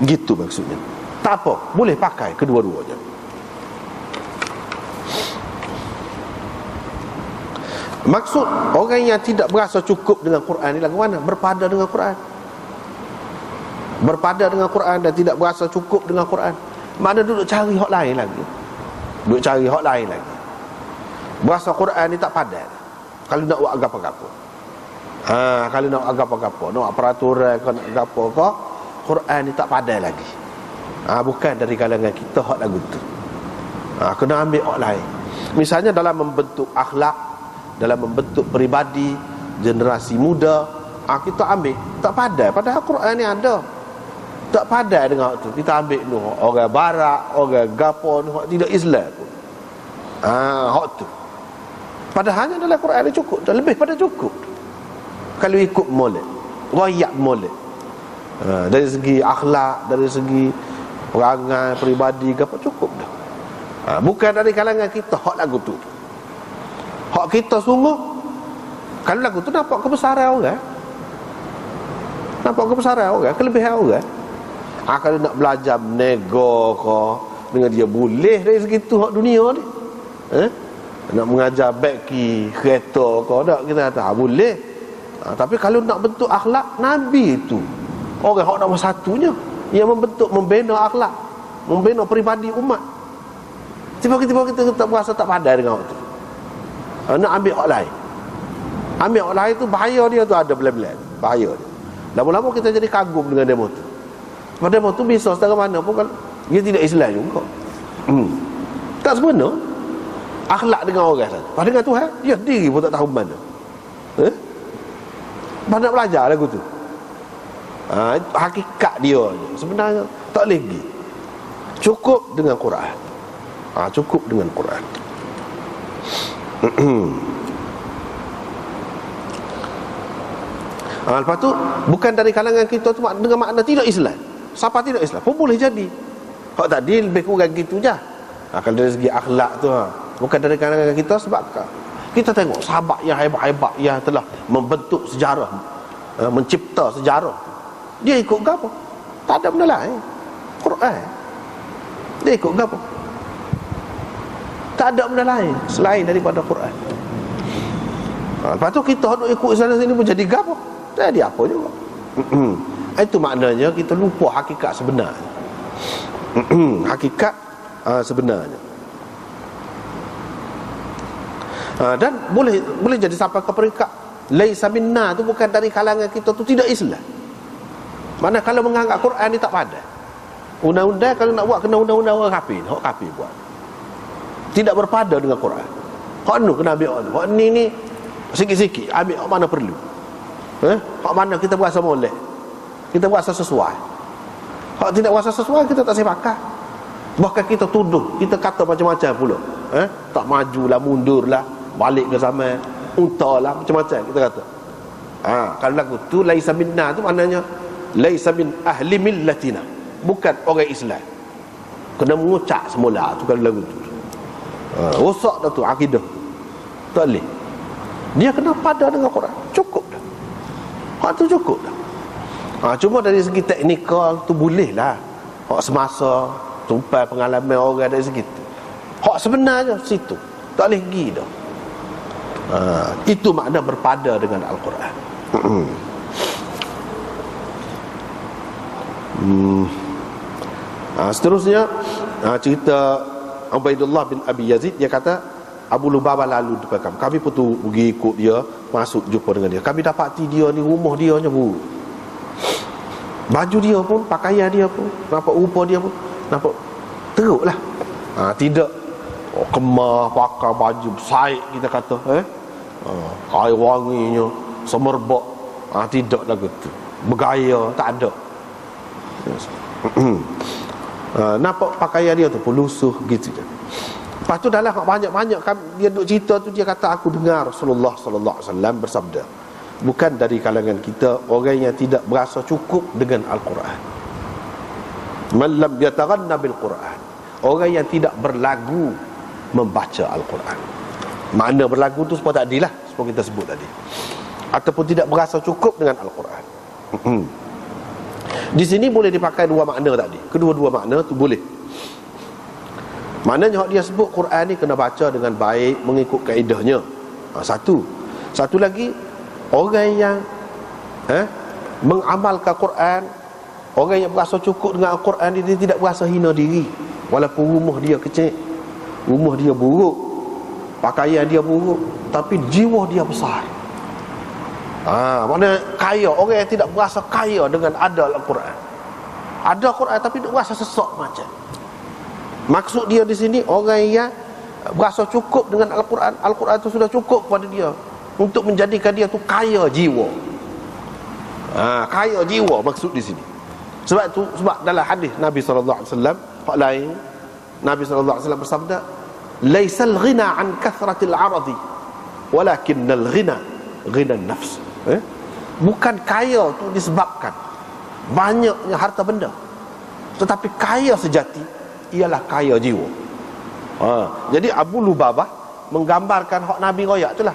Gitu maksudnya. Tak apa, boleh pakai kedua-duanya. Maksud orang yang tidak berasa cukup dengan Quran ni lagu mana? Berpada dengan Quran. Berpada dengan Quran dan tidak berasa cukup dengan Quran. Mana duduk cari hak lain lagi. Duduk cari hak lain lagi. Berasa Quran ni tak padat. Kalau nak buat apa-apa. Kalau nak buat apa-apa, nak buat peraturan kau nak apa kau, Quran ni tak padat lagi. Bukan dari kalangan kita hak lagu tu. Kena ambil hak lain. Misalnya dalam membentuk akhlak, dalam membentuk peribadi generasi muda, kita ambil tak padat. Padahal Quran ni ada. Tak padat dengan hak tu. Kita ambil tu orang barat, orang gapo ni hak tidak Islam pun. Hak tu. Padahalnya dalam Quran ni cukup, dah lebih pada cukup. Kalau ikut molek, royak molek. Dari segi akhlak, dari segi perangai peribadi gapo cukup dah. Bukan dari kalangan kita hak lagu tu. Hak kita sungguh, kalau lagu tu nampak kebesaran orang, nampak kebesaran orang, kelebihan orang. Kalau nak belajar nego kau dengan dia boleh dari segitu hak dunia ni. Nak mengajar beki kereta kau tak, kita kata boleh. Tapi kalau nak bentuk akhlak, Nabi itu orang hak nombor satunya yang membentuk, membina akhlak, membina peribadi umat. Tiba-tiba kita tak berasa tak pandai dengan hak tu. Nak ambil hak lain. Ambil hak lain tu bahaya dia tu ada belan-belan. Bahaya dia. Lama-lama kita jadi kagum dengan demo tu. Sebab demo tu bisa setara mana pun kalau dia tidak Islam juga. Tak sebenar. Akhlak dengan orang saja. Pada dengan Tuhan, dia sendiri pun tak tahu mana. Banyak belajar lagu tu. Hakikat dia sebenarnya tak lagi. Cukup dengan Quran. Cukup dengan Quran. Lepas tu bukan dari kalangan kita tu dengan makna tidak Islam. Siapa tidak Islam pun boleh jadi. Hak tadi lebih kurang gitu je. Kalau dari segi akhlak tu bukan dari kalangan kita, sebab kita tengok sahabat yang hebat-hebat yang telah membentuk sejarah, mencipta sejarah, dia ikut apa? Tak ada benda lain, Quran. Dia ikut apa? Tak ada benda lain selain daripada Quran. Lepas tu kita nak ikut sana sini pun jadi gapo? Jadi apa juga. Itu maknanya kita lupa hakikat sebenarnya. Hakikat sebenarnya. Dan boleh jadi sampai ke peringkat laisa minna tu bukan dari kalangan kita tu, tidak Islam. Mana kalau menganggap Quran ni tak padat. Undang-undang kalau nak buat kena undang-undang orang kafir, hak kafir buat. Tidak berpada dengan Quran. Hak nu kena ambil hak ni sikit-sikit ambil hak mana perlu. Hak mana kita berasa molek. Kita berasa sesuai. Hak tidak berasa sesuai kita tak sepakat. Bahkan kita tuduh, kita kata macam-macam pula. Tak majulah, mundurlah, balik ke zaman, untalah, macam-macam kita kata. Kalau lagu tu laisa minna tu maknanya laisa min ahli millatina, bukan orang Islam. Kena mengucap semula tu kalau lagu tu. Rosak dah tu akidah. Tak boleh. Dia kena pada dengan Quran. Cukup dah. Hak tu cukup dah. Cuma dari segi teknikal tu boleh lah. Hak semasa, tumpai pengalaman orang dari segi tu. Hak sebenarnya situ. Tak boleh pergi dah. Itu makna berpada dengan Al-Quran. Seterusnya cerita Ubaidullah bin Abi Yazid, dia kata Abu Lubabah lalu depan kami. Kami pun tu pergi ikut dia, masuk jumpa dengan dia. Kami dapati dia ni, rumah dia nya buruk. Baju dia pun, pakaian dia pun, nampak rupa dia pun, nampak teruk lah. Tidak kemah, pakai baju saik kita kata, air wanginya, semerbak, tidak lagu tu. Bergaya, tak ada. Nampak pakaian dia tu pelusuh gitu je. Lepas tu dalam banyak-banyak dia duk cerita tu, dia kata aku dengar Rasulullah sallallahu alaihi wasallam bersabda, bukan dari kalangan kita orang yang tidak berasa cukup dengan Al-Quran. Man lam yataghanna bil Quran, orang yang tidak berlagu membaca Al-Quran. Makna berlagu tu seperti tadi lah, seperti kita sebut tadi. Ataupun tidak berasa cukup dengan Al-Quran. Di sini boleh dipakai dua makna tadi. Kedua-dua makna tu boleh. Maknanya dia sebut Quran ni kena baca dengan baik, mengikut kaedahnya. Satu lagi, orang yang mengamalkan Quran, orang yang berasa cukup dengan Al-Quran, dia tidak berasa hina diri. Walaupun rumah dia kecil, rumah dia buruk, pakaian dia buruk, tapi jiwa dia besar. Mana kaya, orang yang tidak berasa kaya dengan ada Al-Quran. Ada Al-Quran tapi dia berasa sesak macam. Maksud dia di sini orang yang berasa cukup dengan Al-Quran. Al-Quran itu sudah cukup kepada dia untuk menjadikan dia tu kaya jiwa. Kaya jiwa maksud di sini. Sebab dalam hadis Nabi sallallahu alaihi wasallam hak lain, Nabi sallallahu alaihi wasallam bersabda, "Laisal ghina an kathratil 'aradi, walakinnal ghina ghina an-nafs." Bukan kaya tu disebabkan banyaknya harta benda, tetapi kaya sejati ialah kaya jiwa. Jadi Abu Lubabah menggambarkan hak Nabi royak itulah.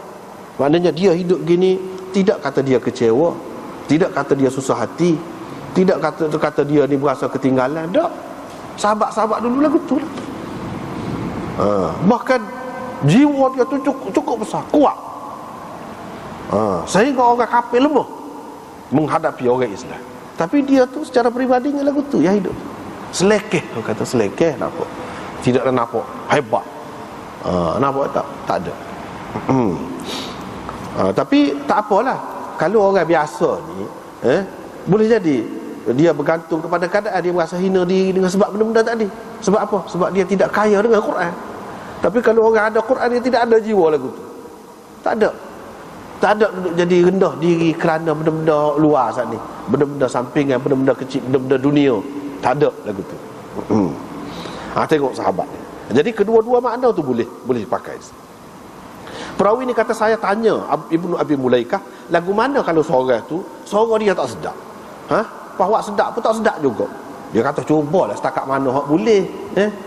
Maknanya dia hidup gini, tidak kata dia kecewa, tidak kata dia susah hati, tidak kata dia ni berasa ketinggalan. Tak. Sahabat-sahabat dulu lagu tu lah. Bahkan jiwa dia tu cukup besar, kuat. Sehingga orang kafir lemah menghadapi orang Islam. Tapi dia tu secara peribadinya lagu tu yang hidup selekeh, orang kata selekeh, nampak tidak ada nampak hebat, nampak tak ada. Tapi tak apalah, kalau orang biasa ni boleh jadi dia bergantung kepada keadaan, dia merasa hina diri dengan sebab benda-benda tadi. Sebab apa? Sebab dia tidak kaya dengan Quran. Tapi kalau orang ada Quran, dia tidak ada jiwa lagu tu. Tak ada duduk jadi rendah diri kerana benda-benda luar saat ni, benda-benda sampingan, benda-benda kecil, benda-benda dunia. Tak ada lagu tu. Tengok sahabat ni. Jadi kedua-dua makna tu boleh dipakai. Perawi ni kata, saya tanya Ibnu Abi Mulaikah, lagu mana kalau suara tu, suara dia tak sedap. Bahawa sedap pun tak sedap juga. Dia kata cubalah setakat mana hak boleh.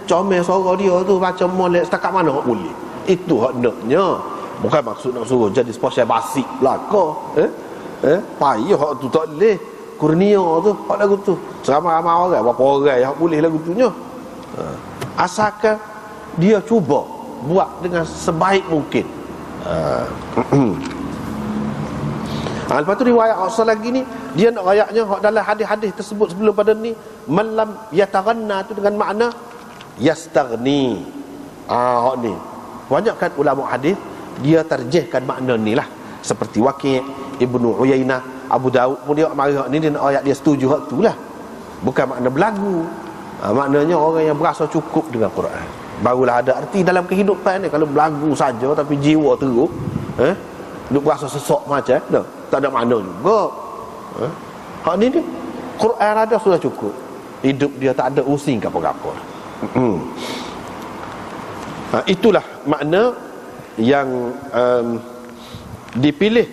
Comel suara dia tu macam molek, setakat mana hak boleh. Itu hak naknya. Bukan maksud nak suruh jadi spesial basi belaka. Payah hak tu tak boleh. Kurnia tu hak lagu tu. Seramai-ramai orang, berapa orang hak boleh lagu tu nya. Asalkan dia cuba buat dengan sebaik mungkin. Lepas tu riwayat asal lagi ni, dia nak ayatnya dalam hadis-hadis tersebut sebelum pada ni, malam yataghanna tu dengan makna yastaghni. Ni banyak kan ulama hadis dia tarjihkan makna ni lah, seperti Waqi', Ibnu Uyainah, Abu Daud pun dia marah ni, dia nak ayat dia setuju hak tu lah, bukan makna berlagu. Maknanya orang yang berasa cukup dengan Quran barulah ada arti dalam kehidupan ni. Kalau berlagu saja tapi jiwa teruk, duk berasa sesak macam tak ada makna juga. Hak ni Quran ada sudah cukup, hidup dia tak ada using apa-apa. Itulah makna yang dipilih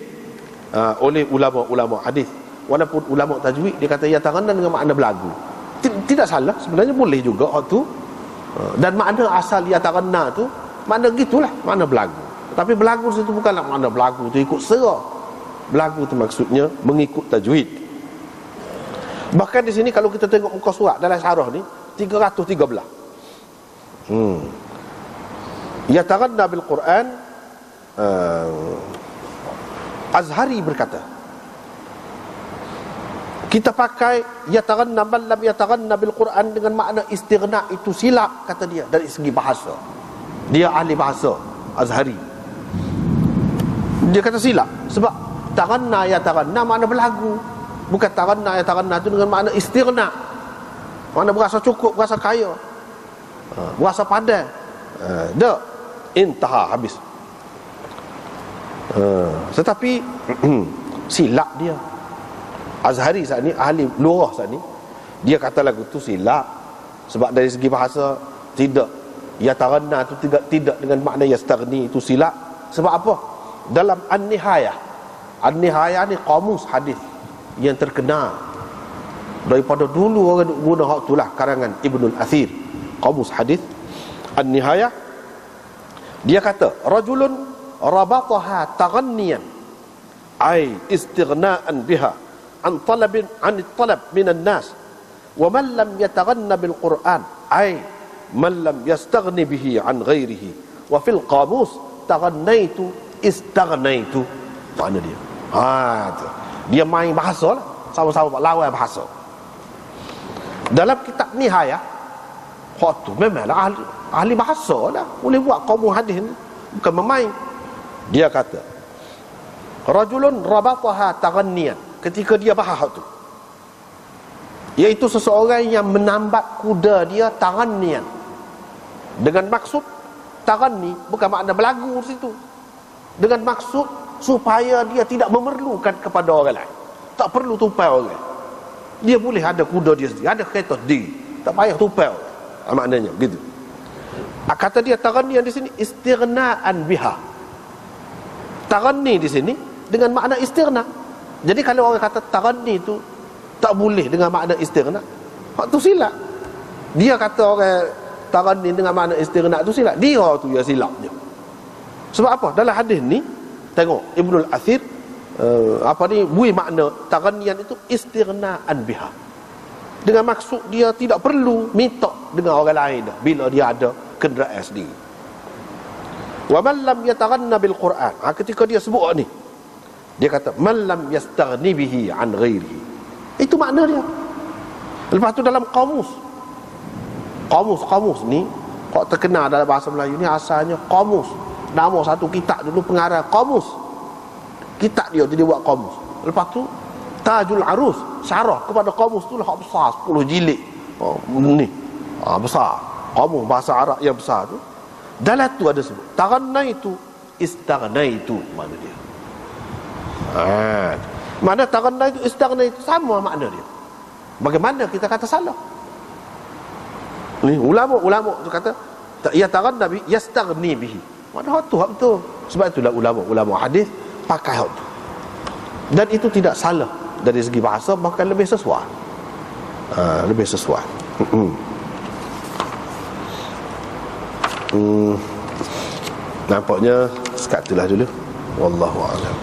oleh ulama-ulama hadis. Walaupun ulama tajwid dia kata yataghanna dengan makna berlagu, tidak salah sebenarnya, boleh juga hak tu. Dan makna asal yataghanna tu makna gitulah, makna berlagu. Tapi berlagu situ bukanlah makna berlagu tu ikut sera. Berlagu tu maksudnya mengikut tajwid. Bahkan di sini kalau kita tengok muka surat dalam syarah ni 313. Yataghanna bil Quran, Azhari berkata, kita pakai yataghanna man lam yataghanna bil Quran dengan makna istighna itu silap, kata dia, dari segi bahasa. Dia ahli bahasa, Azhari. Dia kata silap sebab taghanna yataghanna makna berlagu, bukan taghanna yataghanna itu dengan makna istighna, makna berasa cukup, berasa kaya, berasa pandai. Dak intaha, habis. Tetapi silap dia. Azhari saat ni, ahli lughah saat ni, dia kata lagu tu silap sebab dari segi bahasa tidak, yataghanna tu tidak dengan makna yastaghni itu silap. Sebab apa? Dalam An-Nihayah ni kamus hadis yang terkenal daripada dulu, orang guna hak tu lah, karangan Ibnul Athir, kamus hadis An-Nihayah. Dia kata rajulun rabataha taghanniyan ay istighna'an biha an talab minan nas, wa man lam yataghanna bil Quran ay man lam yastaghni bihi an ghairihi, wa fil qamus taghannaitu istaghnaitu. Mana dia? Tu. Dia main bahasa lah, sama-sama lawan bahasa. Dalam kitab Nihayah, hak tu memanglah ahli bahasa lah, boleh buat kaum hadis ni, bukan memain. Dia kata rajulun rabataha taghanniyan, ketika dia bahas tu, iaitu seseorang yang menambat kuda dia taghanniyan, dengan maksud taghanni bukan makna berlagu di situ, dengan maksud supaya dia tidak memerlukan kepada orang lain, tak perlu tupai orang. Dia boleh ada kuda dia sendiri, ada kereta sendiri, tak payah tupai orang. Maknanya gitu. Kata dia taghanniyan di sini istighna'an biha. Taghanni di sini dengan makna istighna. Jadi kalau orang kata taghanni itu tak boleh dengan makna istighna, hak tu silap. Dia kata orang taghanni dengan makna istighna tu silap, dia tu yang silapnya. Sebab apa? Dalam hadis ni tengok Ibnul Athir bui makna taghanniyan itu istighna'an biha, dengan maksud dia tidak perlu minta dengan orang lain dah bila dia ada kenderaan sendiri. Wa man lam yataghanna bil Quran, ketika dia sebut ni, dia kata man lam yastaghni bihi an ghairihi, itu makna dia. Lepas tu dalam kamus ni kok terkenal dalam bahasa Melayu ni, asalnya kamus, nama satu kitab dulu pengarang kamus, kitab dia buat kamus. Lepas tu Tajul Arus syarah kepada kamus tu lah besar, 10 jilid. Besar kamus bahasa Arab yang besar tu. Dalam tu ada sebut taghanaitu istaghnaitu, mana dia. Mana taghanaitu istaghnaitu sama makna dia. Bagaimana kita kata salah? Ni ulama tu kata ya taghanna bi yastaghni bihi. Mana hak tu betul. Sebab itulah ulama hadis pakai hak tu. Dan itu tidak salah dari segi bahasa, bahkan lebih sesuai. Lebih sesuai. Nampaknya sekat itulah dulu. Wallahu a'lam.